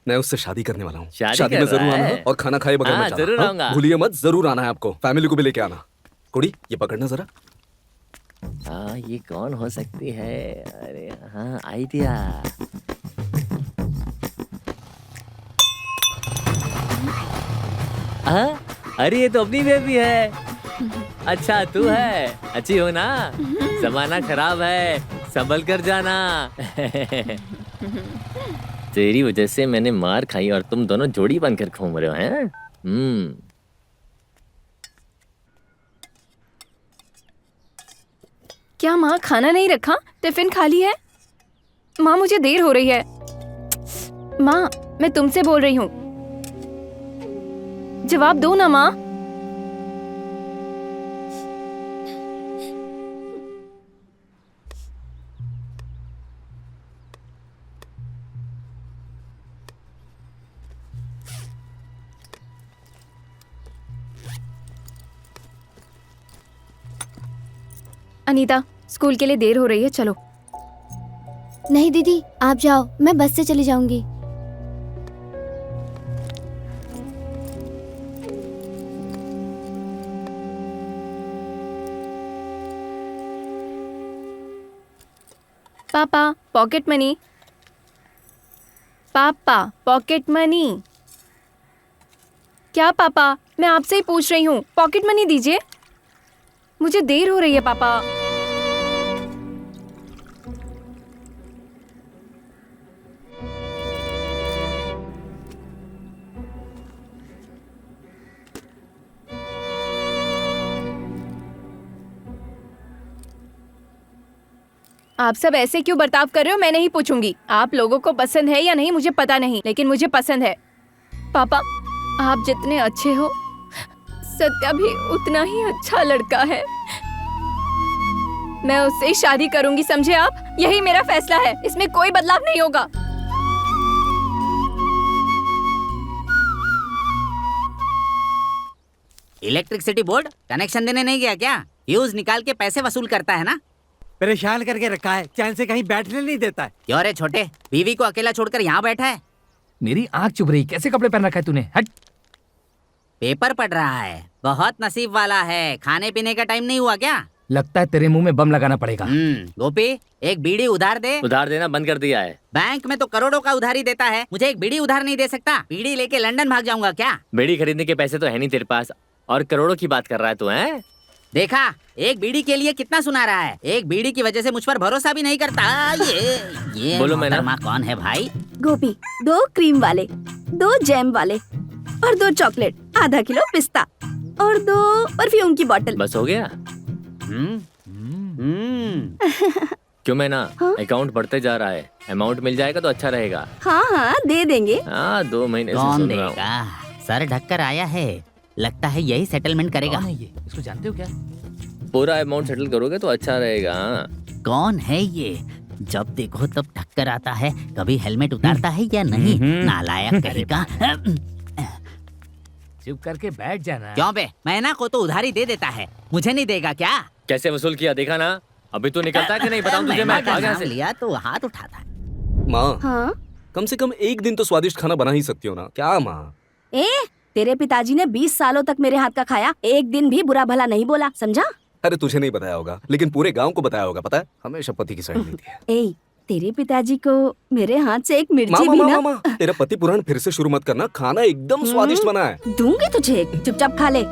मैं उससे शादी करने वाला हूँ। शादी में जरूर आना है और खाना खाए बगैर मत जाना। जरूर आऊंगा। भूलिए मत, जरूर आना है आपको। फैमिली को भी लेके आना। कुड़ी ये पकड़ना जरा। हाँ ये कौन हो सकती है? अरे हाँ आइडिया। अरे ये तो अपनी बेबी है। अच्छा तू है, अच्छी हो ना? जमाना खराब है, संभल कर जाना। तेरी वजह से मैंने मार खाई और तुम दोनों जोड़ी बनकर घूम रहे हो हैं? क्या माँ खाना नहीं रखा? टिफिन खाली है? माँ मुझे देर हो रही है। माँ मैं तुमसे बोल रही हूँ, जवाब दो ना माँ। अनीता स्कूल के लिए देर हो रही है, चलो। नहीं दीदी आप जाओ, मैं बस से चली जाऊंगी। पापा पॉकेट मनी, पापा पॉकेट मनी। क्या पापा, मैं आपसे ही पूछ रही हूँ, पॉकेट मनी दीजिए, मुझे देर हो रही है पापा। आप सब ऐसे क्यों बर्ताव कर रहे हो? मैं नहीं पूछूंगी। आप लोगों को पसंद है या नहीं मुझे पता नहीं, लेकिन मुझे पसंद है। पापा आप जितने अच्छे हो, सत्या भी उतना ही अच्छा लड़का है। मैं उससे ही शादी करूंगी, समझे आप? यही मेरा फैसला है, इसमें कोई बदलाव नहीं होगा। इलेक्ट्रिसिटी बोर्ड कनेक्शन देने नहीं गया क्या? फ्यूज निकाल के पैसे वसूल करता है ना? परेशान करके रखा है, चैन से कहीं बैठने नहीं देता है। क्यों रे छोटे, बीवी को अकेला छोड़कर यहाँ बैठा है? मेरी आंख चुभ रही, कैसे कपड़े पहन रखा है तूने? हट। पेपर पढ़ रहा है, बहुत नसीब वाला है। खाने पीने का टाइम नहीं हुआ क्या? लगता है तेरे मुंह में बम लगाना पड़ेगा। गोपी एक बीड़ी उधार दे। उधार देना बंद कर दिया है। बैंक में तो करोड़ों का उधारी देता है, मुझे एक बीड़ी उधार नहीं दे सकता? बीड़ी लेके लंदन भाग जाऊंगा क्या? बीड़ी खरीदने के पैसे तो है नहीं तेरे पास, और करोड़ों की बात कर रहा है तू? हैं? देखा, एक बीड़ी के लिए कितना सुना रहा है। एक बीड़ी की वजह से मुझ पर भरोसा भी नहीं करता। ये बोलो मैना कौन है भाई? गोपी 2 क्रीम वाले, 2 जैम वाले और 2 चॉकलेट, आधा किलो पिस्ता और 2 परफ्यूम की बोतल। बस हो गया? क्यों मैना? अकाउंट बढ़ते जा रहा है, अमाउंट मिल जाएगा तो अच्छा रहेगा। हाँ हाँ दे देंगे। हाँ 2 महीने से कौन सुन रहा हूँ। देगा? सर ढककर आया है, लगता है यही सेटलमेंट करेगा। कौन है ये? इसको जानते हो क्या? पूरा अमाउंट सेटल करोगे तो अच्छा रहेगा। कौन है ये? जब देखो तब टक्कर आता है, कभी हेलमेट उतारता है या नहीं? नालायक कहेगा। चुप करके बैठ जाना। क्यों बे? मैना को तो उधारी दे देता है, मुझे नहीं देगा क्या? कैसे वसूल किया देखा ना? अभी तो निकलता है कि नहीं बताऊं तुझे मैं। महिमा का आगे नाम से लिया तो हाथ उठाता है। माँ, हाँ? कम से कम एक दिन तो स्वादिष्ट खाना बना ही सकती हो ना? क्या माँ? तेरे पिताजी ने 20 सालों तक मेरे हाथ का खाया, एक दिन भी बुरा भला नहीं बोला, समझा? अरे तुझे नहीं बताया होगा, लेकिन पूरे गांव को बताया होगा। पता है, हमेशा पति की साइड लेती है। तेरे पिताजी को मेरे हाथ से एक मिर्ची माँ, भी माँ, ना। माँ, तेरा पति पुराण फिर से शुरू मत करना। खाना एकदम स्वादिष्ट बना है। दूंगी तुझे, चुपचाप खा ले।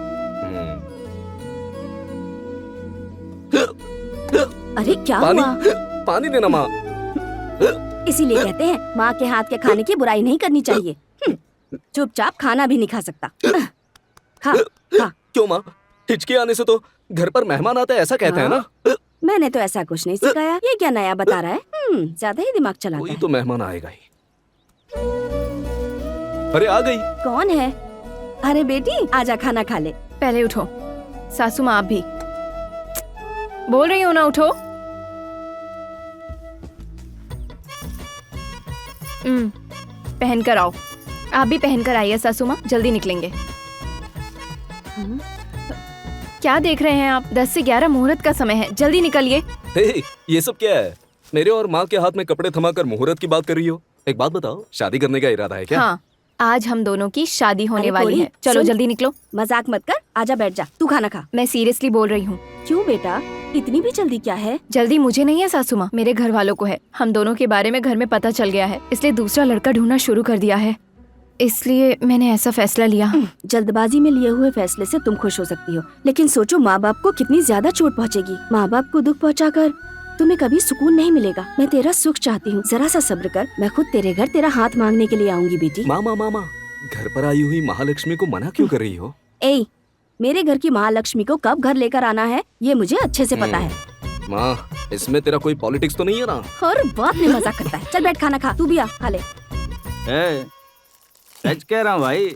अरे क्या पानी, हुआ? पानी देना माँ। इसीलिए कहते हैं माँ के हाथ के खाने की बुराई नहीं करनी चाहिए। चुपचाप खाना भी नहीं खा सकता। खा खा। क्यों माँ? हिचके आने से तो घर पर मेहमान आते हैं, ऐसा कहते हैं ना? मैंने तो ऐसा कुछ नहीं सिखाया। ये क्या नया बता रहा है? ज्यादा ही दिमाग चलाता कोई है। तो मेहमान आएगा ही। अरे आ गई। कौन है? अरे बेटी आजा, खाना खा ले। पहले उठो। सासू माँ आप भी। बोल रही हूँ ना, उठो। पहन कर आओ। आप भी पहन कर आइए सासू माँ, जल्दी निकलेंगे। क्या देख रहे हैं आप? 10 से 11 मुहूर्त का समय है, जल्दी निकलिए। हे, ये सब क्या है? मेरे और माँ के हाथ में कपड़े थमाकर मुहूर्त की बात कर रही हो? एक बात बताओ, शादी करने का इरादा है क्या? हाँ, आज हम दोनों की शादी होने अरे वाली कोरी, है। चलो सुन। जल्दी निकलो। मजाक मत कर, आजा बैठ जा, तू खाना खा। मैं सीरियसली बोल रही हूँ। क्यों बेटा, इतनी भी जल्दी क्या है? जल्दी मुझे नहीं है सासू माँ, मेरे घर वालों को है। हम दोनों के बारे में घर में पता चल गया है, इसलिए दूसरा लड़का ढूंढना शुरू कर दिया है। इसलिए मैंने ऐसा फैसला लिया। जल्दबाजी में लिए हुए फैसले से तुम खुश हो सकती हो, लेकिन सोचो माँ बाप को कितनी ज्यादा चोट पहुँचेगी। माँ बाप को दुख पहुँचाकर तुम्हें कभी सुकून नहीं मिलेगा। मैं तेरा सुख चाहती हूँ, जरा सा सब्र कर। मैं खुद तेरे घर तेरा हाथ मांगने के लिए आऊंगी बेटी। मामा मामा, घर पर आई हुई महालक्ष्मी को मना क्यों कर रही हो? मेरे घर की महालक्ष्मी को कब घर लेकर आना है ये मुझे अच्छे से पता है। माँ, इसमें तेरा कोई पॉलिटिक्स तो नहीं है ना? हर बात में मजाक करता है। चल बैठ खाना खा, तू भी आ खा ले। सच कह रहा हूँ भाई।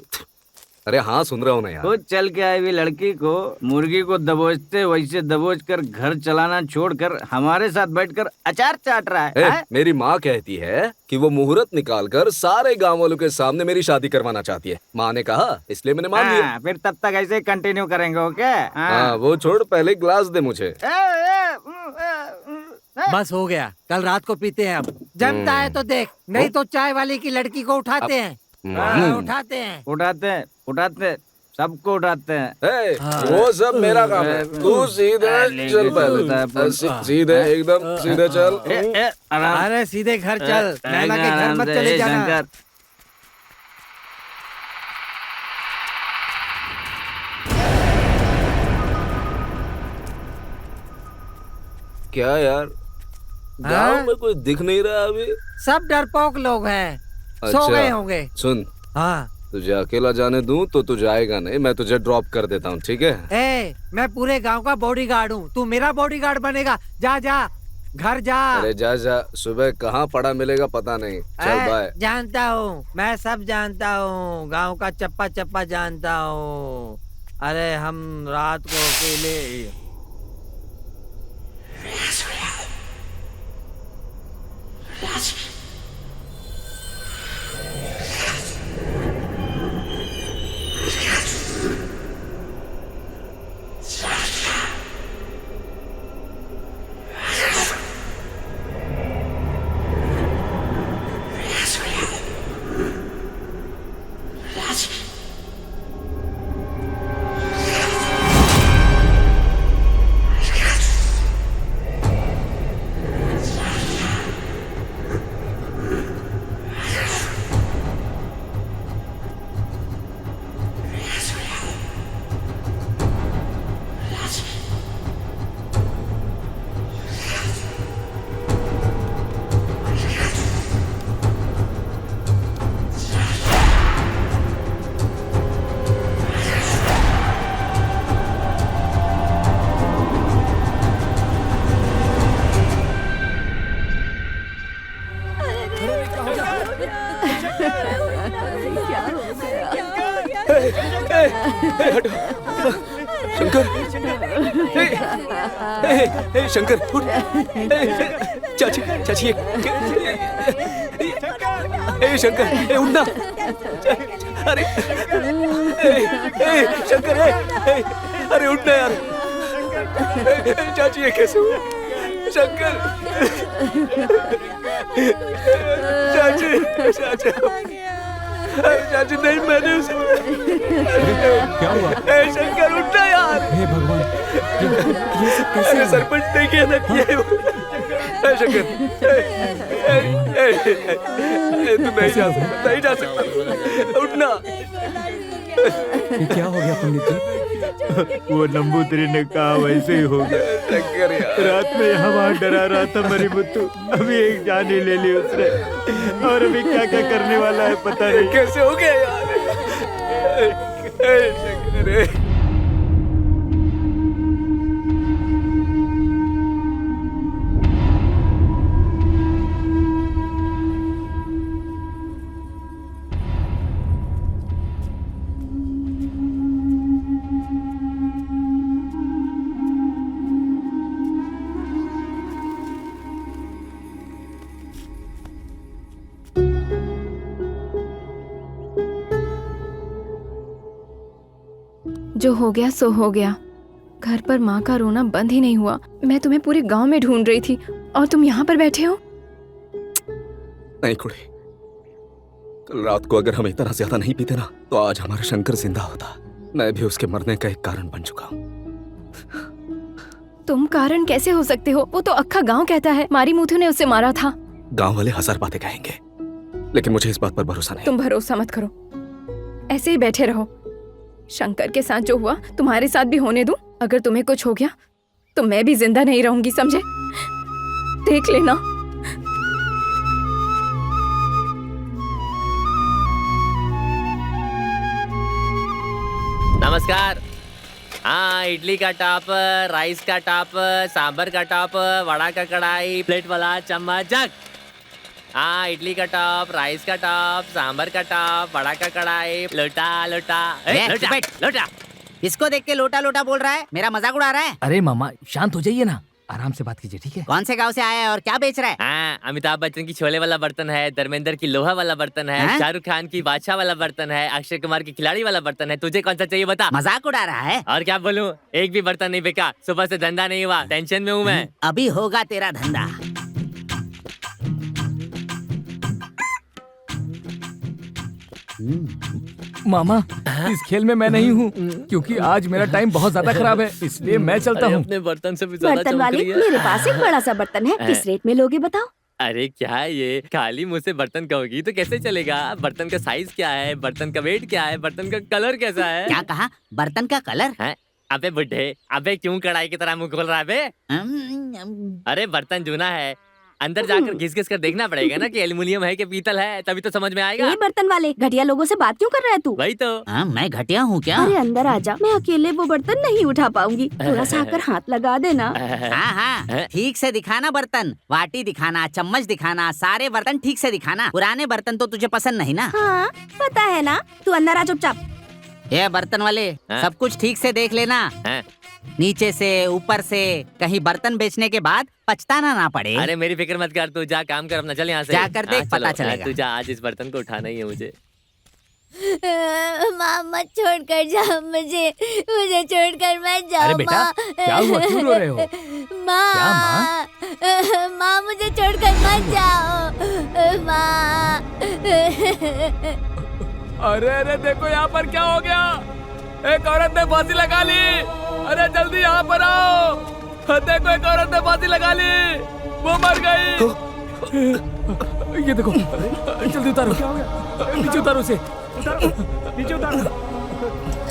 अरे हाँ, सुन रहा हूँ ना यार। खुद चल के आई हुई लड़की को मुर्गी को दबोचते वैसे दबोच कर घर चलाना छोड़कर हमारे साथ बैठकर अचार चाट रहा है। मेरी माँ कहती है कि वो मुहूर्त निकालकर सारे गांव वालों के सामने मेरी शादी करवाना चाहती है। माँ ने कहा, इसलिए मैंने मान लिया। फिर तब तक ऐसे कंटिन्यू करेंगे, ओके? हाँ, वो छोड़, पहले ग्लास दे मुझे। बस हो गया, कल रात को पीते हैं। अब जमता है तो देख, नहीं तो चाय वाली की लड़की को उठाते हैं। उठाते हैं, उठाते सबको उठाते हैं। वो सब मेरा काम है, तू सीधे चल, पहले सीधे एकदम सीधे चल। अरे सीधे घर चल, नैना के घर मत चले जाना। क्या यार, गांव में कोई दिख नहीं रहा अभी? सब डरपोक लोग हैं, सो गए होंगे। सुन, हाँ, तुझे अकेला जाने दूं तो तू जाएगा नहीं, मैं तुझे ड्रॉप कर देता हूँ, ठीक है? मैं पूरे गांव का बॉडीगार्ड हूँ, तू मेरा बॉडीगार्ड बनेगा। जा जा, घर जा। अरे जा जा, सुबह कहाँ पड़ा मिलेगा पता नहीं। चल बाय। जानता हूँ, मैं सब जानता हूँ, गांव का चप्पा चप्पा जानता हूँ। अरे हम रात को अकेले शंकर, शंकर उठ। चाची चाची शंकर उठना। अरे शंकर अरे उठना यार। चाची ये कैसे हुआ? शंकर चाची चाची चाची नहीं मैंने उसे क्या हुआ? शंकर उठना यार। हे भगवान, ये सब कैसे? अरे सरपंच ने किया ना किया शंकर तू नहीं जा सकता उठना। ये क्या हो गया पंडित जी? वो नंबूदरी ने कहा वैसे ही हो गया। शंकर यार, रात में यहाँ वहाँ डरा रहा था मरी मुत्तू, अभी एक जान ही ले ली उसने, और अभी क्या क्या करने वाला है पता नहीं। कैसे हो गया यार? शंकर जो हो गया सो हो गया। घर पर माँ का रोना बंद ही नहीं हुआ। मैं तुम्हें पूरे गांव में ढूंढ रही थी और तुम यहाँ पर बैठे हो। नहीं कुड़ी, कल रात को अगर हम इतना ज्यादा नहीं पीते ना तो आज हमारा शंकर जिंदा होता। मैं भी उसके मरने का एक कारण बन चुका हूँ। तुम कारण कैसे हो सकते हो? वो तो अक्खा गांव कहता है मारी मुथु ने उसे मारा था। गांव वाले 1000 बातें कहेंगे, लेकिन मुझे इस बात पर भरोसा नहीं। तुम भरोसा मत करो, ऐसे ही बैठे रहो। शंकर के साथ जो हुआ तुम्हारे साथ भी होने दूं? अगर तुम्हें कुछ हो गया तो मैं भी जिंदा नहीं रहूंगी, समझे? देख लेना। नमस्कार। हाँ, इडली का टॉप, राइस का टॉप, सांभर का टॉप, वड़ा का कढ़ाई, प्लेट वाला चम्मच, जग। हाँ, इडली का टॉप, राइस का टॉप, सांभर का टॉप, वड़ा का कढ़ाई, लोटा लोटा लोटा लोटा। इसको देख के लोटा लोटा बोल रहा है, मेरा मजाक उड़ा रहा है। अरे मामा शांत हो जाइए ना, आराम से बात कीजिए, ठीक है? कौन से गांव से आया है और क्या बेच रहा है? हाँ, अमिताभ बच्चन की छोले वाला बर्तन है, धर्मेंद्र की लोहा वाला बर्तन है, शाहरुख खान की बादशाह वाला बर्तन है, अक्षय कुमार की खिलाड़ी वाला बर्तन है। तुझे कौन सा चाहिए बता? मजाक उड़ा रहा है। और क्या बोलूं, एक भी बर्तन नहीं बिका। सुबह से धंधा नहीं हुआ, टेंशन में हूँ मैं। अभी होगा तेरा धंधा। मामा इस खेल में मैं नहीं हूँ, क्योंकि आज मेरा टाइम बहुत ज्यादा खराब है, इसलिए मैं चलता हूँ। अपने बर्तन से भी ज्यादा बर्तन चमक वाले, रही है। मेरे पास एक बड़ा सा बर्तन है, किस रेट में लोगे बताओ? अरे क्या है ये, खाली मुझ से बर्तन कहोगी तो कैसे चलेगा? बर्तन का साइज क्या है, बर्तन का वेट क्या है, बर्तन का कलर कैसा है? क्या कहा? बर्तन का कलर है? अबे बुड्ढे, अबे क्यों कढ़ाई की तरह मुंह खोल रहा है बे? अरे बर्तन जूना है, अंदर जाकर घिस घिस कर देखना पड़ेगा ना कि एल्युमिनियम है कि पीतल है, तभी तो समझ में आएगा। ये बर्तन वाले घटिया लोगों से बात क्यों कर रहा है तू? वही तो। मैं घटिया हूँ क्या? अरे अंदर आजा, मैं अकेले वो बर्तन नहीं उठा पाऊंगी, थोड़ा सा आकर हाथ लगा देना। हाँ हाँ, ठीक से दिखाना बर्तन, वाटी दिखाना, चम्मच दिखाना, सारे बर्तन ठीक से दिखाना। पुराने बर्तन तो तुझे पसंद नहीं ना? हाँ पता है ना, तू अंदर आ चुपचाप। ये बर्तन वाले, सब कुछ ठीक से देख लेना, नीचे से ऊपर से, कहीं बर्तन बेचने के बाद पछताना ना पड़े। अरे मेरी फिक्र मत कर, तू जा काम कर अपना, चल यहाँ से। जाकर देख, पता चलेगा। तू जा, आज इस बर्तन को उठाना ही है मुझे। माँ मत छोड़ कर जाओ मुझे, मुझे छोड़ कर मत जाओ। अरे बेटा, क्या हुआ, क्यों रो रहे हो? माँ, माँ मुझे छोड़ कर मत जाओ माँ। अरे अरे देखो यहाँ पर क्या हो गया, एक औरत ने फांसी लगा ली। अरे जल्दी यहाँ पर आओ, देखो एक औरत ने फांसी लगा ली, वो मर गई। ये देखो, जल्दी उतारो, क्या हो गया? नीचे उतारो उसे, नीचे उतारो।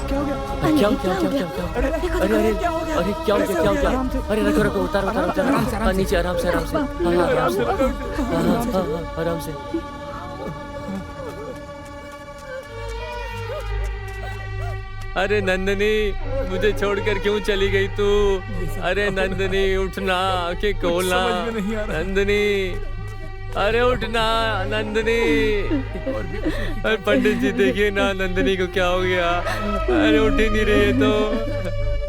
क्या हो गया? क्या क्या क्या क्या क्या? अरे अरे अरे क्या हो गया? अरे रखो रखो, उतारो उतारो, नीचे आराम से आराम से, आराम से। अरे नंदनी, मुझे छोड़कर क्यों चली गई तू? अरे नंदनी उठना, आंखें खोलना। नंदनी अरे उठना नंदिनी। अरे पंडित जी देखिए ना नंदिनी को क्या हो गया। अरे उठ ही नहीं रही है तो।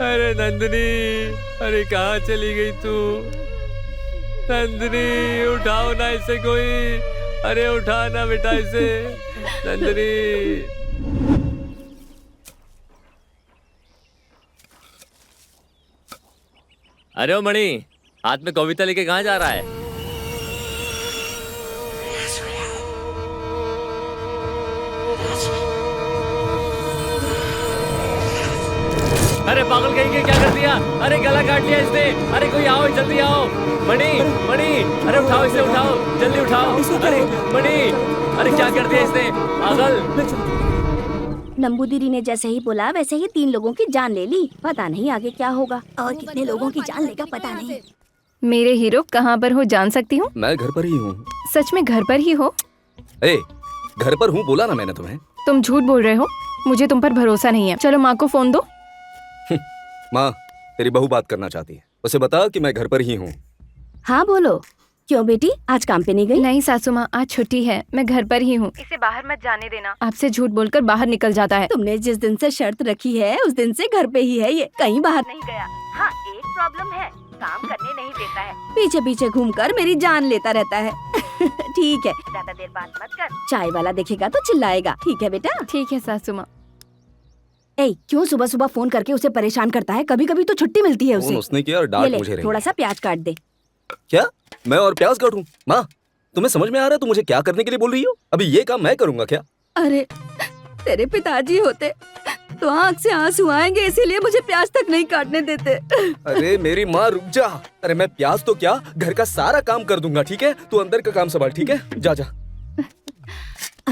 अरे नंदिनी, अरे कहाँ चली गई तू? नंदिनी उठाओ ना इसे कोई। अरे उठा ना बेटा इसे नंदिनी। अरे ओ मणि, हाथ में कविता लेके कहाँ जा रहा है? अरे पागल कहीं के क्या कर दिया? अरे गला काट लिया इसने। अरे कोई आओ, जल्दी आओ। मणि मणि, अरे उठाओ इसे, उठाओ जल्दी उठाओ। अरे मणि, अरे क्या कर दिया इसने? पागल। नंबूदिरी ने जैसे ही बोला वैसे ही 3 लोगों की जान ले ली। पता नहीं आगे क्या होगा और कितने लोगों की जान लेगा पता नहीं। मेरे हीरो कहाँ पर हो जान सकती हूँ? मैं घर पर ही हूँ। सच में घर पर ही हो? ए, घर पर हूँ बोला ना मैंने तुम्हें। तुम झूठ बोल रहे हो, मुझे तुम पर भरोसा नहीं है। चलो माँ को फोन दो। माँ, तेरी बहू बात करना चाहती है, उसे बता कि मैं घर पर ही हूँ। हाँ बोलो। क्यों बेटी, आज काम पे नहीं गई? नहीं सासू माँ, आज छुट्टी है, मैं घर पर ही हूँ। इसे बाहर मत जाने देना, आपसे झूठ बोलकर बाहर निकल जाता है। तुमने जिस दिन से शर्त रखी है उस दिन से घर पे ही है, ये कहीं बाहर नहीं गया। हाँ एक प्रॉब्लम है, काम करने नहीं देता है, पीछे पीछे घूमकर मेरी जान लेता रहता है। ठीक है, ज्यादा देर बात मत कर, चाय वाला देखेगा तो चिल्लाएगा। ठीक है बेटा? ठीक है सासू माँ। ए, क्यों सुबह सुबह फोन करके उसे परेशान करता है? कभी कभी तो छुट्टी मिलती है उसे। उसने किया और डांट मुझे रही। थोड़ा सा प्याज काट दे। क्या मैं और प्याज काटूं? माँ, तुम्हें समझ में आ रहा है तुम मुझे क्या करने के लिए बोल रही हो? अभी ये काम मैं करूंगा क्या? अरे तेरे पिताजी होते तो आँख से आंसू आएंगे, इसीलिए मुझे प्याज तक नहीं काटने देते। अरे मेरी माँ रुक जा। अरे मैं प्याज तो क्या, घर का सारा काम कर दूंगा। ठीक है, तू अंदर का काम संभाल। ठीक है, जा जा।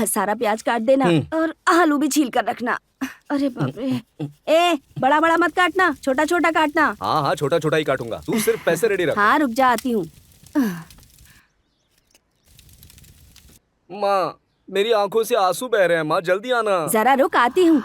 सारा प्याज काट देना और आलू भी छील कर रखना। अरे बाप रे। ए, बड़ा बड़ा मत काटना, छोटा छोटा काटना। हाँ हाँ, छोटा छोटा ही काटूंगा। तू सिर्फ पैसे रेडी रख। हाँ रुक जा, आती हूँ। माँ, मेरी आंखों से आंसू बह रहे हैं। माँ जल्दी आना। जरा रुक, आती हूँ।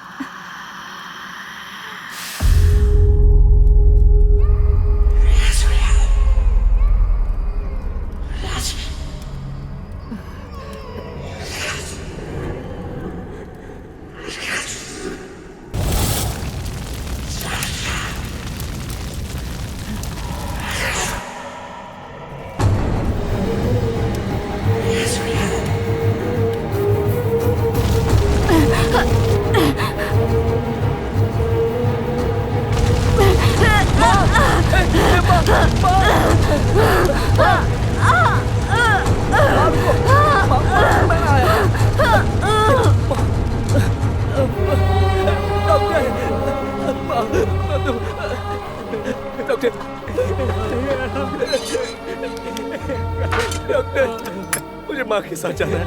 मुझे माँ के साथ जाना है।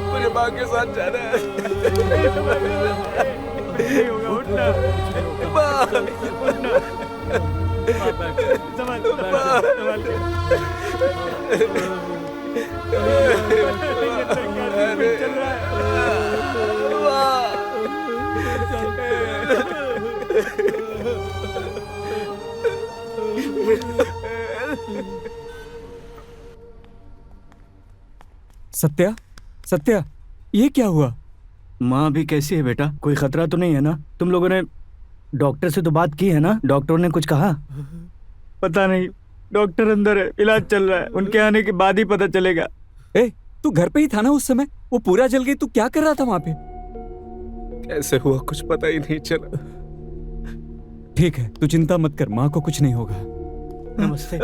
मुझे माँ के साथ जाना है। सत्या, सत्या, ये क्या हुआ? माँ अभी कैसी है बेटा? कोई खतरा तो नहीं है ना? तुम लोगों ने डॉक्टर से तो बात की है ना? डॉक्टर ने कुछ कहा? पता नहीं, डॉक्टर अंदर है, इलाज चल रहा है, उनके आने के बाद ही पता चलेगा। ए, तू घर पे ही था ना उस समय? वो पूरा जल गई, तू क्या कर रहा था वहाँ पे? कैसे हुआ कुछ पता ही नहीं चला। ठीक है, तू चिंता मत कर, माँ को कुछ नहीं होगा। नमस्ते।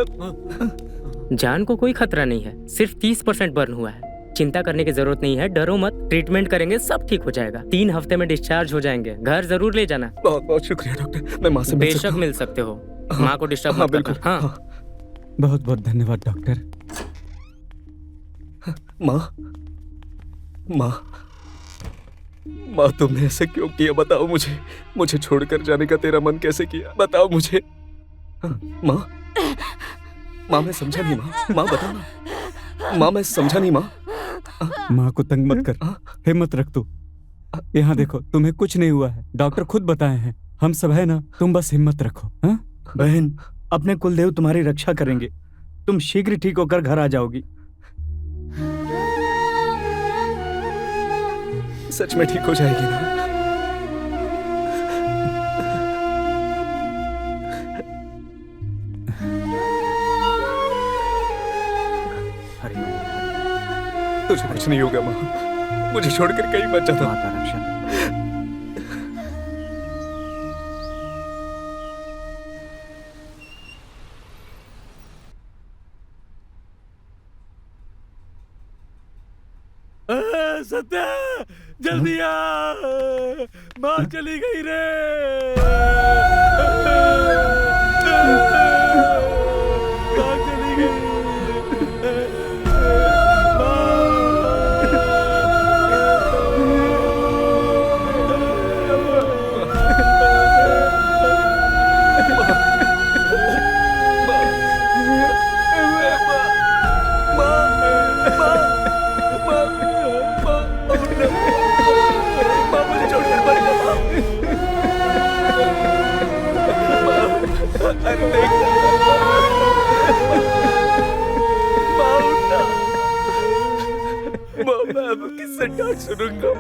जान को कोई खतरा नहीं है, सिर्फ 30% बर्न हुआ है। चिंता करने की जरूरत नहीं है, डरो मत, ट्रीटमेंट करेंगे, सब ठीक हो जाएगा। 3 हफ्ते में डिस्चार्ज हो जाएंगे। घर जरूर ले जाना। बहुत बहुत शुक्रिया डॉक्टर, मैं माँ से बेशक मिल सकते हो। माँ को डिस्टर्ब मत करना। हाँ, बहुत बहुत धन्यवाद डॉक्टर। माँ, माँ, माँ तुमने ऐसे क्यों किया? बताओ मुझे। मुझे छोड़कर जाने का तेरा मन कैसे किया? बताओ मुझे। माँ, माँ मैं समझा नहीं। माँ बताओ ना। माँ मैं समझा नहीं। माँ, माँ को तंग मत कर, हिम्मत रख तू। यहाँ देखो, तुम्हें कुछ नहीं हुआ है, डॉक्टर खुद बताए हैं। हम सब है ना, तुम बस हिम्मत रखो। हाँ बहन, अपने कुलदेव तुम्हारी रक्षा करेंगे। तुम शीघ्र ठीक होकर घर आ जाओगी। सच में ठीक हो जाएगी ना? तुझे कुछ नहीं होगा माँ, मुझे छोड़कर कहीं मत जाना। सत्या, जल्दी आ, माँ चली गई रे। माँ चली गई। मैं अब किससे डांट सुनूंगा?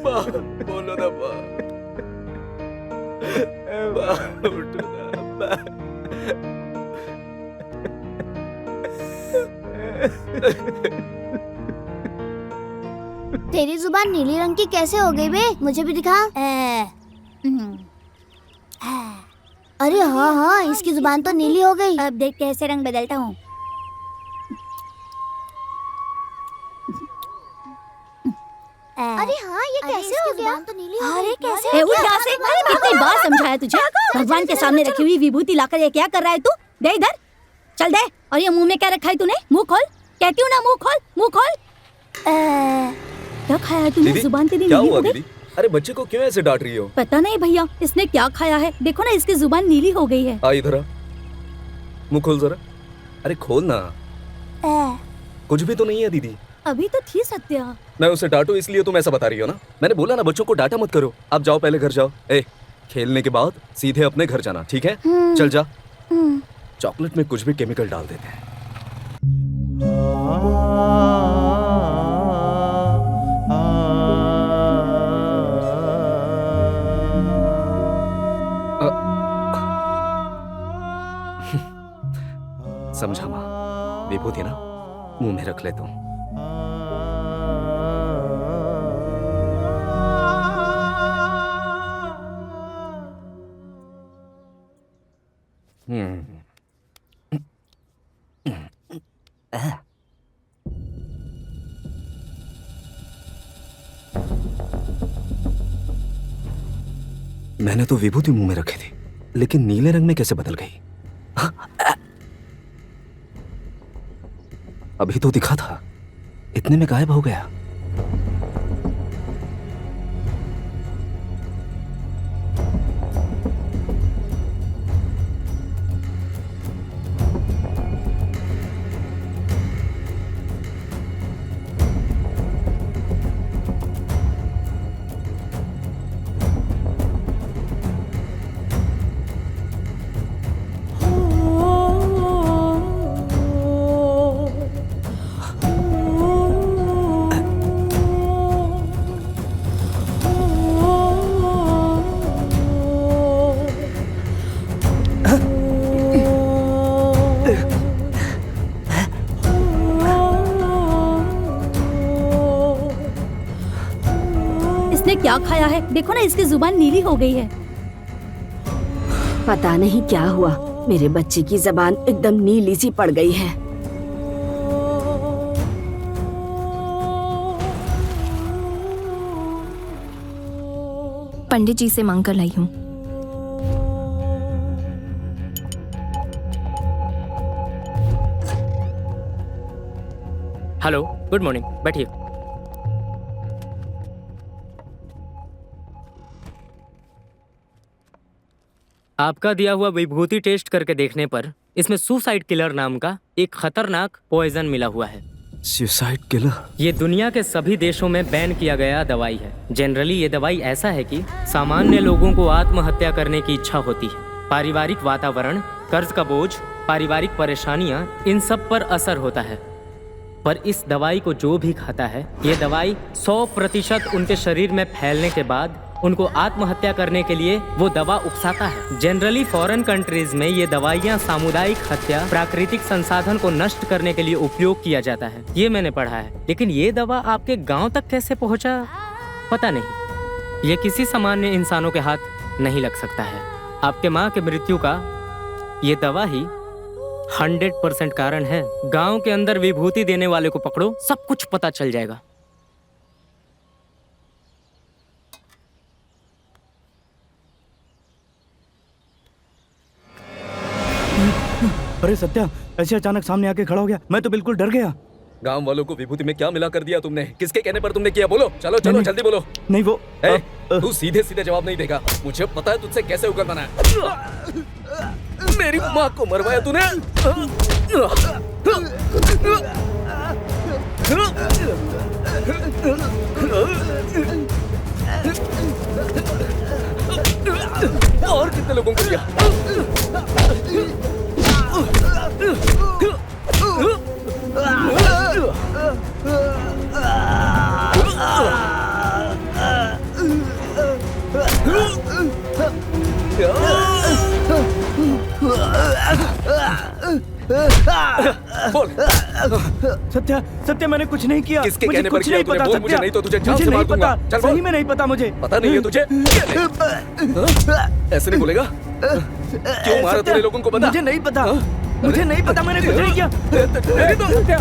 माँ बोलो ना माँ, उठो ना। तेरी जुबान नीली रंग की कैसे हो गई बे? मुझे भी दिखा। अरे हाँ हाँ, इसकी जुबान तो नीली हो गई। अब देख कैसे रंग बदलता हूँ। अरे हाँ, ये कैसे हो गया? तो नीली हो गई। कैसे? उठ यहाँ से। कितनी बार समझाया तुझे? भगवान के सामने रखी हुई विभूति लाकर ये क्या कर रहा है तू? दे इधर, चल दे। और ये मुंह में क्या रखा है तूने? मुंह खोल, कहती हूँ ना, मुंह खोल, मुंह खोल। क्या खाया है तूने? जुबान तेरी क्या नीली हुआ हो गई। दीदी? अरे बच्चे को क्यों ऐसे डांट रही हो? पता नहीं भैया, इसने क्या खाया है। देखो ना, इसकी जुबान नीली हो गई है। आ इधर आ, मुंह खोल जरा। अरे खोल ना। कुछ भी तो नहीं है दीदी। अभी तो थी सत्या। मैं उसे डांटू इसलिए तुम ऐसा बता रही हो ना? मैंने बोला ना बच्चों को डांटा मत करो। आप जाओ, पहले घर जाओ। खेलने के बाद सीधे अपने घर जाना, ठीक है? चल जा। चॉकलेट में कुछ भी केमिकल डाल देते हैं। समझा माँ, विभूति ना मुंह में रख लेता हूँ। मैंने तो विभूति मुंह में रखी थी, लेकिन नीले रंग में कैसे बदल गई? अभी तो दिखा था, इतने में गायब हो गया। क्या खाया है? देखो ना, इसकी जुबान नीली हो गई है। पता नहीं क्या हुआ, मेरे बच्चे की जुबान एकदम नीली सी पड़ गई है। पंडित जी से मांग कर लाई हूँ। हेलो, गुड मॉर्निंग, बैठिए। आपका दिया हुआ विभूति टेस्ट करके देखने पर इसमें सुसाइड किलर नाम का एक खतरनाक पॉइजन मिला हुआ है। Suicide killer? ये दुनिया के सभी देशों में बैन किया गया दवाई है। जनरली ये दवाई ऐसा है कि सामान्य लोगों को आत्महत्या करने की इच्छा होती है। पारिवारिक वातावरण, कर्ज का बोझ, पारिवारिक परेशानियां, इन सब पर असर होता है। पर इस दवाई को जो भी खाता है, ये दवाई 100% उनके शरीर में फैलने के बाद उनको आत्महत्या करने के लिए वो दवा उकसाता है। जनरली फॉरेन कंट्रीज में ये दवाइयाँ सामुदायिक हत्या, प्राकृतिक संसाधन को नष्ट करने के लिए उपयोग किया जाता है, ये मैंने पढ़ा है। लेकिन ये दवा आपके गांव तक कैसे पहुंचा पता नहीं। ये किसी सामान्य इंसानों के हाथ नहीं लग सकता है। आपके माँ के मृत्यु का ये दवा ही 100% कारण है। गांव के अंदर विभूति देने वाले को पकड़ो, सब कुछ पता चल जाएगा। अरे सत्या, ऐसे अचानक सामने आके खड़ा हो गया, मैं तो बिल्कुल डर गया। गांव वालों को विभूति में क्या मिला कर दिया तुमने? किसके कहने पर तुमने किया? बोलो, चलो चलो जल्दी बोलो। नहीं वो तू सीधे सीधे जवाब नहीं देगा। मुझे पता है तुझसे कैसे उगलना है। मेरी माँ को मरवाया तूने। और कितने लोगों को दिया? बोल। सत्या, सत्या मैंने कुछ नहीं किया। किसके मुझे कहने पर कुछ किया नहीं तूने? पता। बोल मुझे, नहीं तो तुझे जान मुझे से नहीं मार दूंगा। पता, चल बोल। सही में नहीं पता मुझे। पता नहीं है तुझे? ऐसे नहीं बोलेगा। क्यों मारा तूने लोगों को? बता। मुझे नहीं पता, मुझे नहीं पता, मैंने कुछ नहीं किया।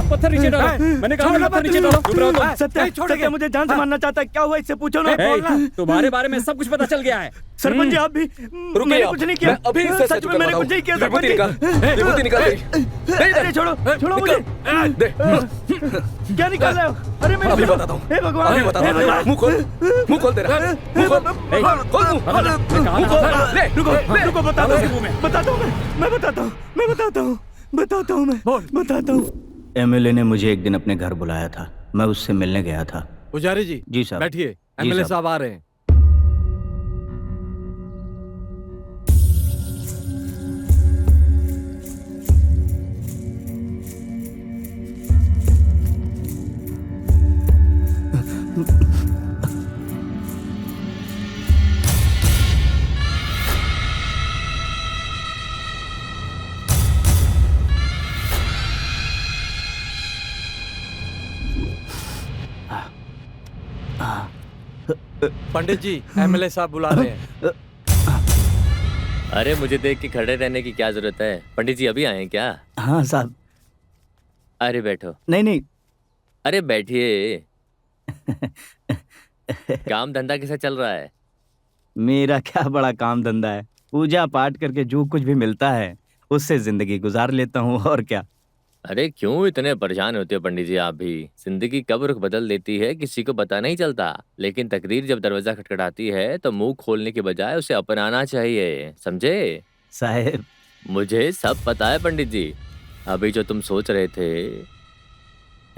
पत्थर नीचे डालो। मैंने कहा पत्थर नीचे डालो। चुप रहो तुम। सत्या, सत्या मुझे जान से मारना चाहता है। क्या हुआ इससे पूछो ना। तुम्हारे बारे में सब कुछ पता चल गया है। सरपंच जी आप भी। मैंने कुछ नहीं किया। मैं अभी इससे सच में मैंने कुछ नहीं किया। विभूति निकाल, विभूति निकाल। अरे छोड़ो, छोड़ो मुझे। दे। क्या निकाल रहे हो? अरे मैं अभी बताता हूँ। हे भगवान, अभी बताता हूँ। मुंह खोल, मुंह खोल तेरा। मुंह खोल, खोल मुंह खोल। ले, रुको, बताता हूँ, बताता हूँ मैं बताता हूँ, मैं बताता हूँ, बताता हूँ, मैं बताता हूँ। एमएलए ने मुझे एक दिन अपने घर बुलाया था, मैं उससे मिलने गया था। पुजारी जी, जी साहब। बैठिए, एमएलए साहब आ रहे हैं। पंडित जी, एमएलए साहब बुला रहे हैं। अरे मुझे देख के खड़े रहने की क्या जरूरत है? पंडित जी अभी आए हैं क्या? हाँ साहब। अरे बैठो। नहीं नहीं। अरे बैठिए। काम धंधा कैसा चल रहा है? मेरा क्या बड़ा काम धंधा है, पूजा पाठ करके जो कुछ भी मिलता है उससे जिंदगी गुजार लेता हूँ, और क्या। अरे क्यों इतने परेशान होते हो पंडित जी? आप भी जिंदगी कब रुख बदल देती है किसी को पता नहीं चलता, लेकिन तकदीर जब दरवाजा खटखटाती है तो मुंह खोलने के बजाय उसे अपनाना चाहिए, समझे? साहेब मुझे सब पता है पंडित जी। अभी जो तुम सोच रहे थे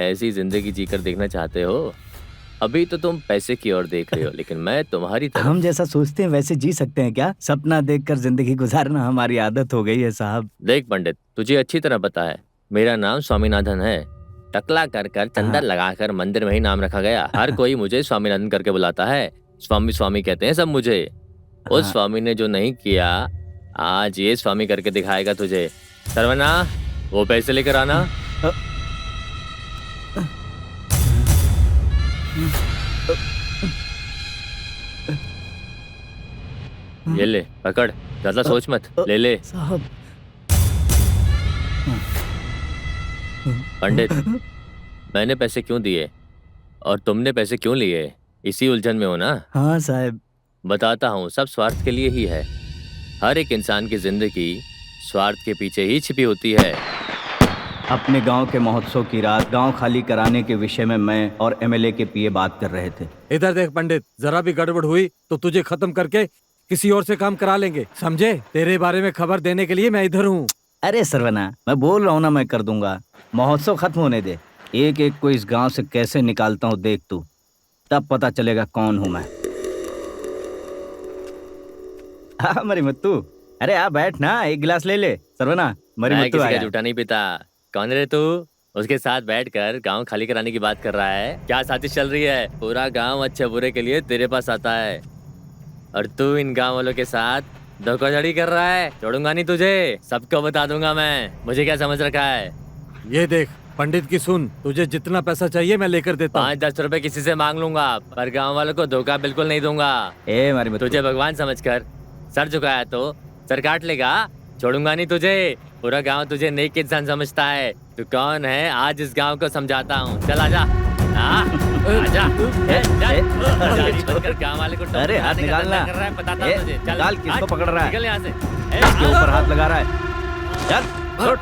ऐसी जिंदगी जीकर देखना चाहते हो, अभी तो तुम पैसे की ओर देख रहे हो, लेकिन मैं तुम्हारी तरफ। हम जैसा सोचते हैं वैसे जी सकते हैं क्या? सपना देखकर जिंदगी गुजारना हमारी आदत हो गई है साहब। देख पंडित, तुझे अच्छी तरह पता है मेरा नाम स्वामीनाथन है। टकला कर चंदन लगाकर मंदिर में ही नाम रखा गया। हर कोई मुझे स्वामीनाथन करके बुलाता है। स्वामी स्वामी कहते हैं सब मुझे। उस स्वामी ने जो नहीं किया आज ये स्वामी करके दिखाएगा तुझे। सरवना, वो पैसे लेकर आना। ये ले, पकड़, ज्यादा सोच मत, ले ले। साहब पंडित, मैंने पैसे क्यों दिए और तुमने पैसे क्यों लिए, इसी उलझन में हो ना? हाँ साहब। बताता हूँ, सब स्वार्थ के लिए ही है। हर एक इंसान की जिंदगी स्वार्थ के पीछे ही छिपी होती है। अपने गांव के महोत्सव की रात गांव खाली कराने के विषय में मैं और एमएलए के पीए बात कर रहे थे। इधर देख पंडित, जरा भी गड़बड़ हुई तो तुझे खत्म करके किसी और से काम करा लेंगे, समझे? तेरे बारे में खबर देने के लिए मैं इधर हूँ। अरे सरवना, मैं बोल रहा हूँ ना, मैं कर दूंगा। महोत्सव खत्म होने दे, एक एक को इस गांव से कैसे निकालता हूँ देख तू, तब पता चलेगा कौन हूँ मैं। हाँ मरी मुत्तू, अरे आ बैठ ना, एक गिलास ले ले। सरवना, मरी मैं मुत्तू किसी का आया। झूठा नहीं पीता। कौन रे तू? उसके साथ बैठकर गांव खाली कराने की बात कर रहा है। क्या साजिश चल रही है? पूरा गांव अच्छे बुरे के लिए तेरे पास आता है और तू इन गांव वालों के साथ धोखाधड़ी कर रहा है। छोड़ूंगा नहीं तुझे, सबको बता दूंगा मैं। मुझे क्या समझ रखा है? ये देख पंडित की सुन, तुझे जितना पैसा चाहिए मैं लेकर देता हूँ। 5-10 रुपए किसी से मांग लूंगा, पर गांव वालों को धोखा बिल्कुल नहीं दूंगा। तुझे भगवान समझकर सर झुकाया तो सर काट लेगा। छोड़ूंगा नहीं तुझे। पूरा गांव तुझे नेक इंसान समझता है। तू कौन है आज इस गांव को समझाता हूँ। चल आजा, आजा। गांव वाले को अरे हाथ निकालना। बताता हूँ तुझे। चल निकाल, किसको पकड़ रहा है? निकल यहाँ से। इसके ऊपर हाथ लगा रहा है। चल छोड़।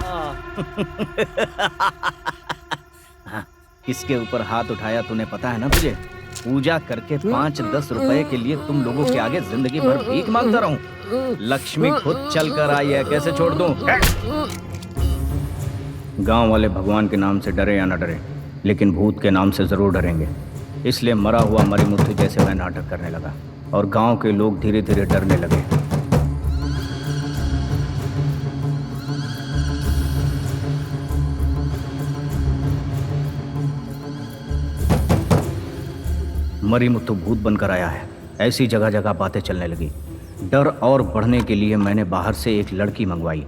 हाँ, किसके ऊपर हाथ उठाया तूने पता है ना तुझे? पूजा करके 5-10 रुपए के लिए तुम लोगों के आगे जिंदगी भर भीख मांगता रहूं। लक्ष्मी खुद चल कर आई है, कैसे छोड़ दूं? गांव वाले भगवान के नाम से डरे या न डरे, लेकिन भूत के नाम से जरूर डरेंगे। इसलिए मरा हुआ मरीमुथु जैसे मैं नाटक करने लगा और गांव के लोग धीरे धीरे डरने लगे। मरीमुथु भूत बनकर आया है, ऐसी जगह जगह बातें चलने लगी। डर और बढ़ने के लिए मैंने बाहर से एक लड़की मंगवाई।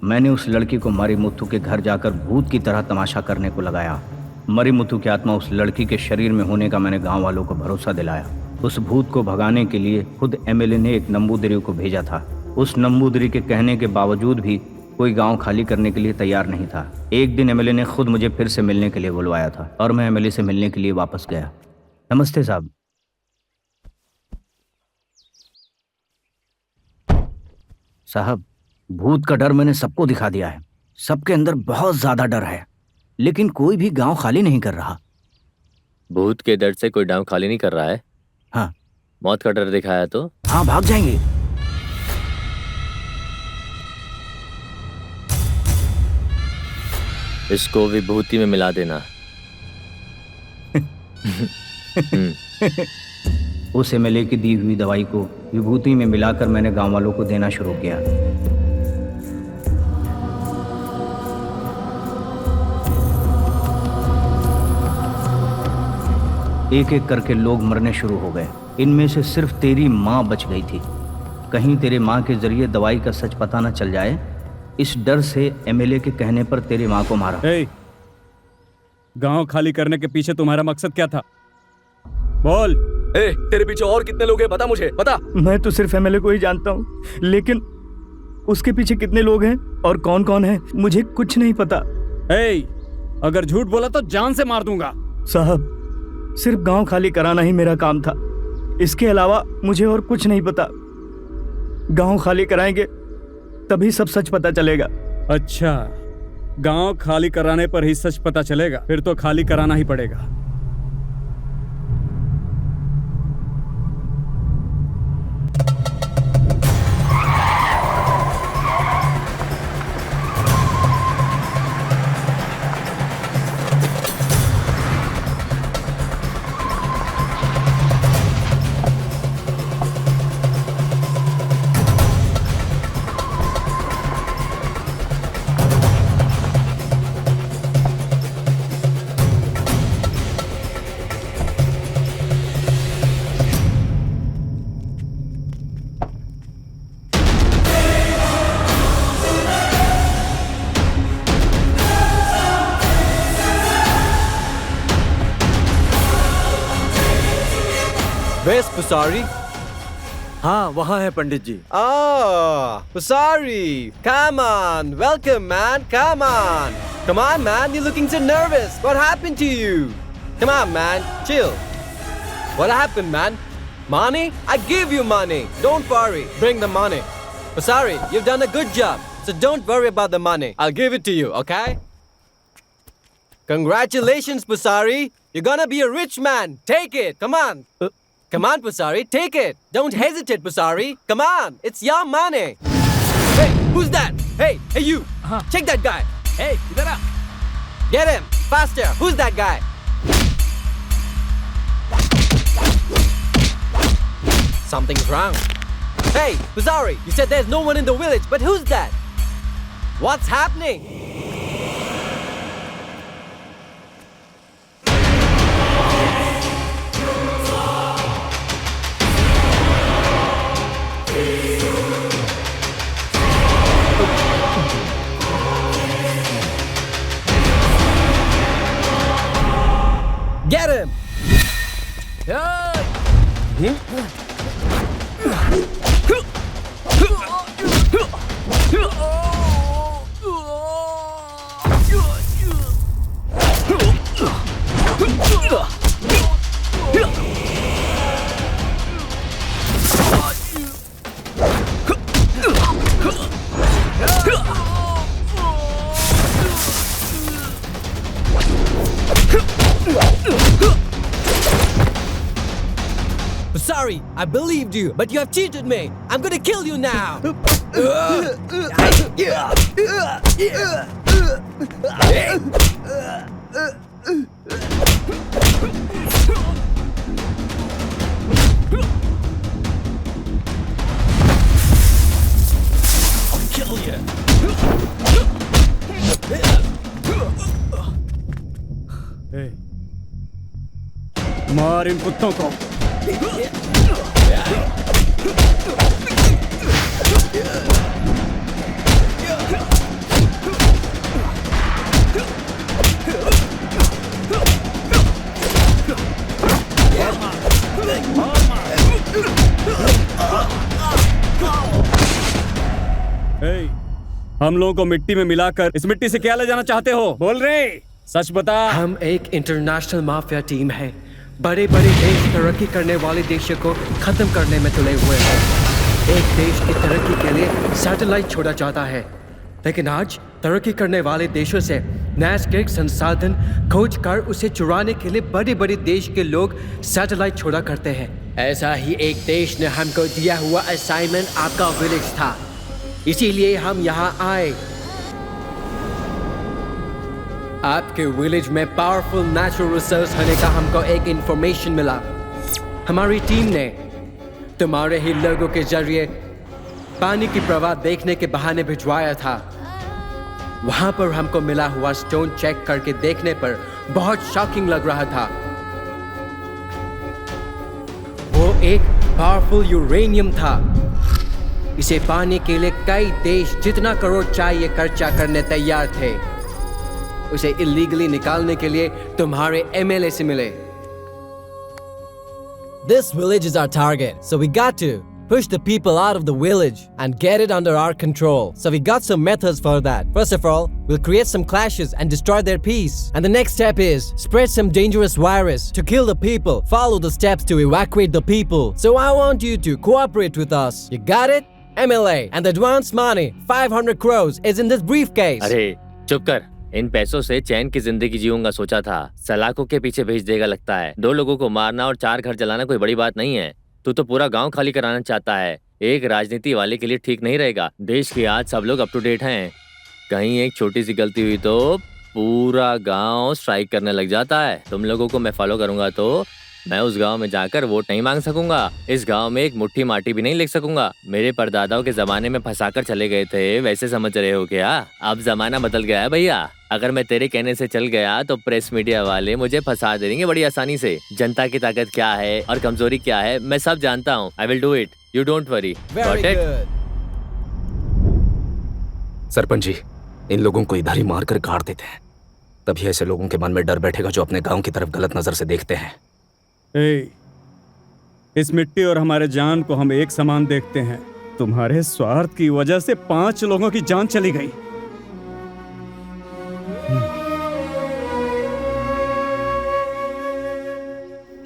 मैंने उस लड़की को मरीमुथु के घर जाकर भूत की तरह तमाशा करने को लगाया। मरीमुथु की आत्मा उस लड़की के शरीर में होने का मैंने गांव वालों को भरोसा दिलाया। उस भूत को भगाने के लिए खुद एमएलए ने एक नंबूदिरी को भेजा था। उस नंबूदिरी के कहने के बावजूद भी कोई गांव खाली करने के लिए तैयार नहीं था। एक दिन एमएलए ने खुद मुझे फिर से मिलने के लिए बुलवाया था और मैं एमएलए से मिलने के लिए वापस गया। नमस्ते साहब। साहब, भूत का डर मैंने सबको दिखा दिया है। सबके अंदर बहुत ज्यादा डर है, लेकिन कोई भी गांव खाली नहीं कर रहा। भूत के डर से कोई गांव खाली नहीं कर रहा है? हाँ। मौत का डर दिखाया तो? हाँ, भाग जाएंगे। इसको विभूति में मिला देना। उस एमएलए की दी हुई दवाई को विभूति में मिलाकर मैंने गांव वालों को देना शुरू किया। एक एक करके लोग मरने शुरू हो गए। इनमें से सिर्फ तेरी माँ बच गई थी। कहीं तेरे माँ के जरिए दवाई का सच पता न चल जाए, इस डर से एमएलए के कहने पर तेरी माँ को मारा। गांव खाली करने के पीछे तुम्हारा मकसद क्या था? बोल। तेरे पीछे और कितने लोग हैं बता मुझे, बता। मैं तो सिर्फ एमएलए को ही जानता हूँ, लेकिन उसके पीछे कितने लोग हैं और कौन कौन है मुझे कुछ नहीं पता। अगर झूठ बोला तो जान से मार दूंगा। साहब, सिर्फ गांव खाली कराना ही मेरा काम था। इसके अलावा मुझे और कुछ नहीं पता। गांव खाली कराएंगे तभी सब सच पता चलेगा। अच्छा, गांव खाली कराने पर ही सच पता चलेगा? फिर तो खाली कराना ही पड़ेगा। Where's Pusari? हाँ, वहाँ है पंडित जी। Oh, Pusari, come on, welcome man, come on. Come on man, you're looking so nervous. What happened to you? Come on man, chill. What happened man? Money? I give you money. Don't worry, bring the money. Pusari, you've done a good job, so don't worry about the money. I'll give it to you, okay? Congratulations, Pusari. You're gonna be a rich man. Take it, come on. Come on, Pusari, take it. Don't hesitate, Pusari. Come on, it's your money. Hey, who's that? Hey, you. Check that guy. Hey, idhar aa. Get him, faster. Who's that guy? Something's wrong. Hey, Pusari, you said there's no one in the village, but who's that? What's happening? Get him! Sorry, I believed you, but you have cheated me. I'm gonna kill you now. I'll kill you. मार इन कुत्तों को। हम लोगों को मिट्टी में मिलाकर इस मिट्टी से क्या ले जाना चाहते हो? बोल रहे, सच बता। हम एक इंटरनेशनल माफिया टीम है। बड़े बड़े देश तरक्की करने वाले देशों को खत्म करने में तुले हुए हैं। एक देश की तरक्की के लिए सैटेलाइट छोड़ा जाता है, लेकिन आज तरक्की करने वाले देशों से नैसर्गिक संसाधन खोज कर उसे चुराने के लिए बड़े बड़े देश के लोग सैटेलाइट छोड़ा करते हैं। ऐसा ही एक देश ने हमको दिया हुआ असाइनमेंट आपका विलेज था, इसीलिए हम यहाँ आए। आपके विलेज में पावरफुल नेचुरल रिसोर्स होने का हमको एक इंफॉर्मेशन मिला। हमारी टीम ने तुम्हारे ही लोगों के जरिए पानी की प्रवाह देखने के बहाने भिजवाया था। वहां पर हमको मिला हुआ स्टोन चेक करके देखने पर बहुत शॉकिंग लग रहा था। वो एक पावरफुल यूरेनियम था। इसे पाने के लिए कई देश जितना करोड़ चाहिए खर्चा करने तैयार थे। उसे इलीगली निकालने के लिए तुम्हारे एमएलए से मिले। This village is our target, so we got to push the people out of the village and get it under our control. So we got some methods for that. First of all, we'll create some clashes and destroy their peace. And the next step is spread some dangerous virus to kill the people. Follow the steps to evacuate the people. So I want you to cooperate with us. You got it? MLA, and the advance money, 500 crores, is in this briefcase. अरे चुप कर। इन पैसों से चैन की जिंदगी जीऊंगा सोचा था, सलाखों के पीछे भेज देगा लगता है। 2 लोगों को मारना और 4 घर जलाना कोई बड़ी बात नहीं है। तू तो पूरा गांव खाली कराना चाहता है। एक राजनीति वाले के लिए ठीक नहीं रहेगा। देश के आज सब लोग अप टू डेट हैं। कहीं एक छोटी सी गलती हुई तो पूरा गांव स्ट्राइक करने लग जाता है। तुम लोगों को मैं फॉलो करूंगा तो मैं उस गांव में जाकर वोट नहीं मांग सकूंगा। इस गांव में एक मुट्ठी माटी भी नहीं लिख सकूंगा। मेरे परदादाओं के जमाने में फंसाकर चले गए थे, वैसे समझ रहे हो क्या? अब जमाना बदल गया है भैया। अगर मैं तेरे कहने से चल गया तो प्रेस मीडिया वाले मुझे फंसा देंगे बड़ी आसानी से। जनता की ताकत क्या है और कमजोरी क्या है मैं सब जानता हूँ। I will do it, you don't worry. Sarpanch ji, इन लोगों को इधर ही मार कर गाड़ देते हैं, तभी ऐसे लोगों के मन में डर बैठेगा जो अपने गांव की तरफ गलत नजर से देखते हैं। इस मिट्टी और हमारे जान को हम एक समान देखते हैं। तुम्हारे स्वार्थ की वजह से 5 लोगों की जान चली गई।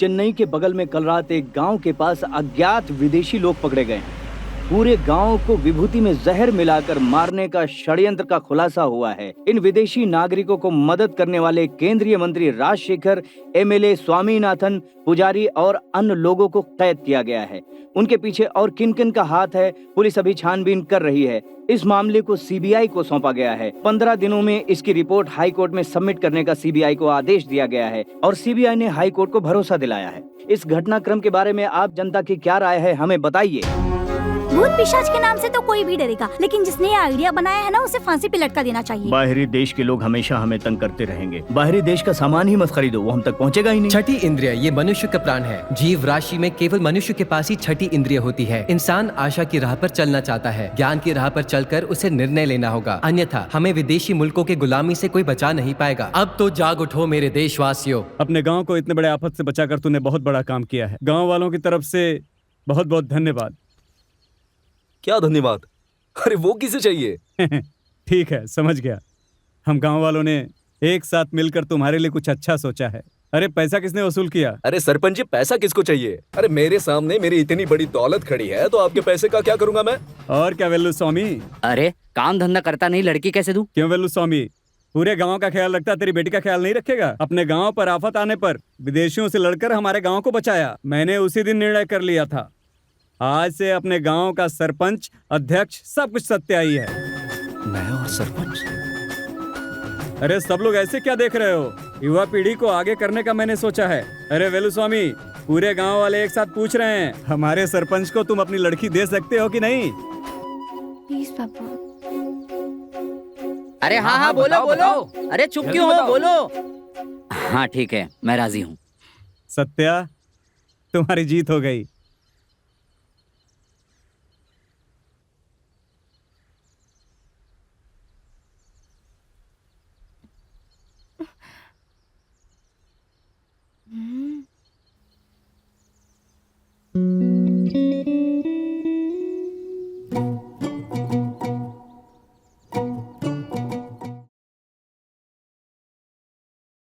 चेन्नई के बगल में कल रात एक गांव के पास अज्ञात विदेशी लोग पकड़े गए हैं। पूरे गांव को विभूति में जहर मिलाकर मारने का षड्यंत्र का खुलासा हुआ है। इन विदेशी नागरिकों को मदद करने वाले केंद्रीय मंत्री राजशेखर, एमएलए स्वामीनाथन, पुजारी और अन्य लोगों को कैद किया गया है। उनके पीछे और किन किन का हाथ है, पुलिस अभी छानबीन कर रही है। इस मामले को सीबीआई को सौंपा गया है। 15 दिनों में इसकी रिपोर्ट हाई कोर्ट में सबमिट करने का सीबीआई को आदेश दिया गया है और सीबीआई ने हाई कोर्ट को भरोसा दिलाया है। इस घटनाक्रम के बारे में आप जनता की क्या राय है, हमें बताइए। भूत पिशाच के नाम से तो कोई भी डरेगा, लेकिन जिसने ये आइडिया बनाया है ना उसे फांसी पे लटका देना चाहिए। बाहरी देश के लोग हमेशा हमें तंग करते रहेंगे। बाहरी देश का सामान ही मत खरीदो, वो हम तक पहुंचेगा ही नहीं। छठी इंद्रिय ये मनुष्य का प्राण है। जीव राशि में केवल मनुष्य के पास ही छठी इंद्रिय होती है। इंसान आशा की राह पर चलना चाहता है, ज्ञान की राह पर चलकर उसे निर्णय लेना होगा, अन्यथा हमें विदेशी मुल्कों के गुलामी से कोई बचा नहीं पाएगा। अब तो जाग उठो मेरे देशवासियों। अपने गांव को इतने बड़े आफत से बचाकर तूने बहुत बड़ा काम किया है। गांव वालों की तरफ से बहुत बहुत धन्यवाद। क्या धन्यवाद? अरे वो किसे चाहिए? ठीक है, समझ गया। हम गांव वालों ने एक साथ मिलकर तुम्हारे लिए कुछ अच्छा सोचा है। अरे पैसा किसने वसूल किया? अरे सरपंच जी, पैसा किसको चाहिए? अरे मेरे सामने मेरी इतनी बड़ी दौलत खड़ी है तो आपके पैसे का क्या करूंगा मैं? और क्या वेल्लू स्वामी? अरे काम धंधा करता नहीं, लड़की कैसे दूं? क्यों वेल्लू स्वामी, पूरे गांव का ख्याल रखता, तेरी बेटी का ख्याल नहीं रखेगा? अपने गांव पर आफत आने पर विदेशियों से लड़कर हमारे गांव को बचाया। मैंने उसी दिन निर्णय कर लिया था, आज से अपने गांव का सरपंच, अध्यक्ष, सब कुछ सत्य आई है। मैं और सरपंच? अरे सब लोग ऐसे क्या देख रहे हो? युवा पीढ़ी को आगे करने का मैंने सोचा है। अरे वेलू स्वामी, पूरे गांव वाले एक साथ पूछ रहे हैं, हमारे सरपंच को तुम अपनी लड़की दे सकते हो कि नहीं? प्लीज पापा। अरे हाँ हाँ बोलो बोलो। अरे चुप क्यों हो, बोलो। हाँ ठीक है, मैं राजी हूँ। सत्या, तुम्हारी जीत हो गई।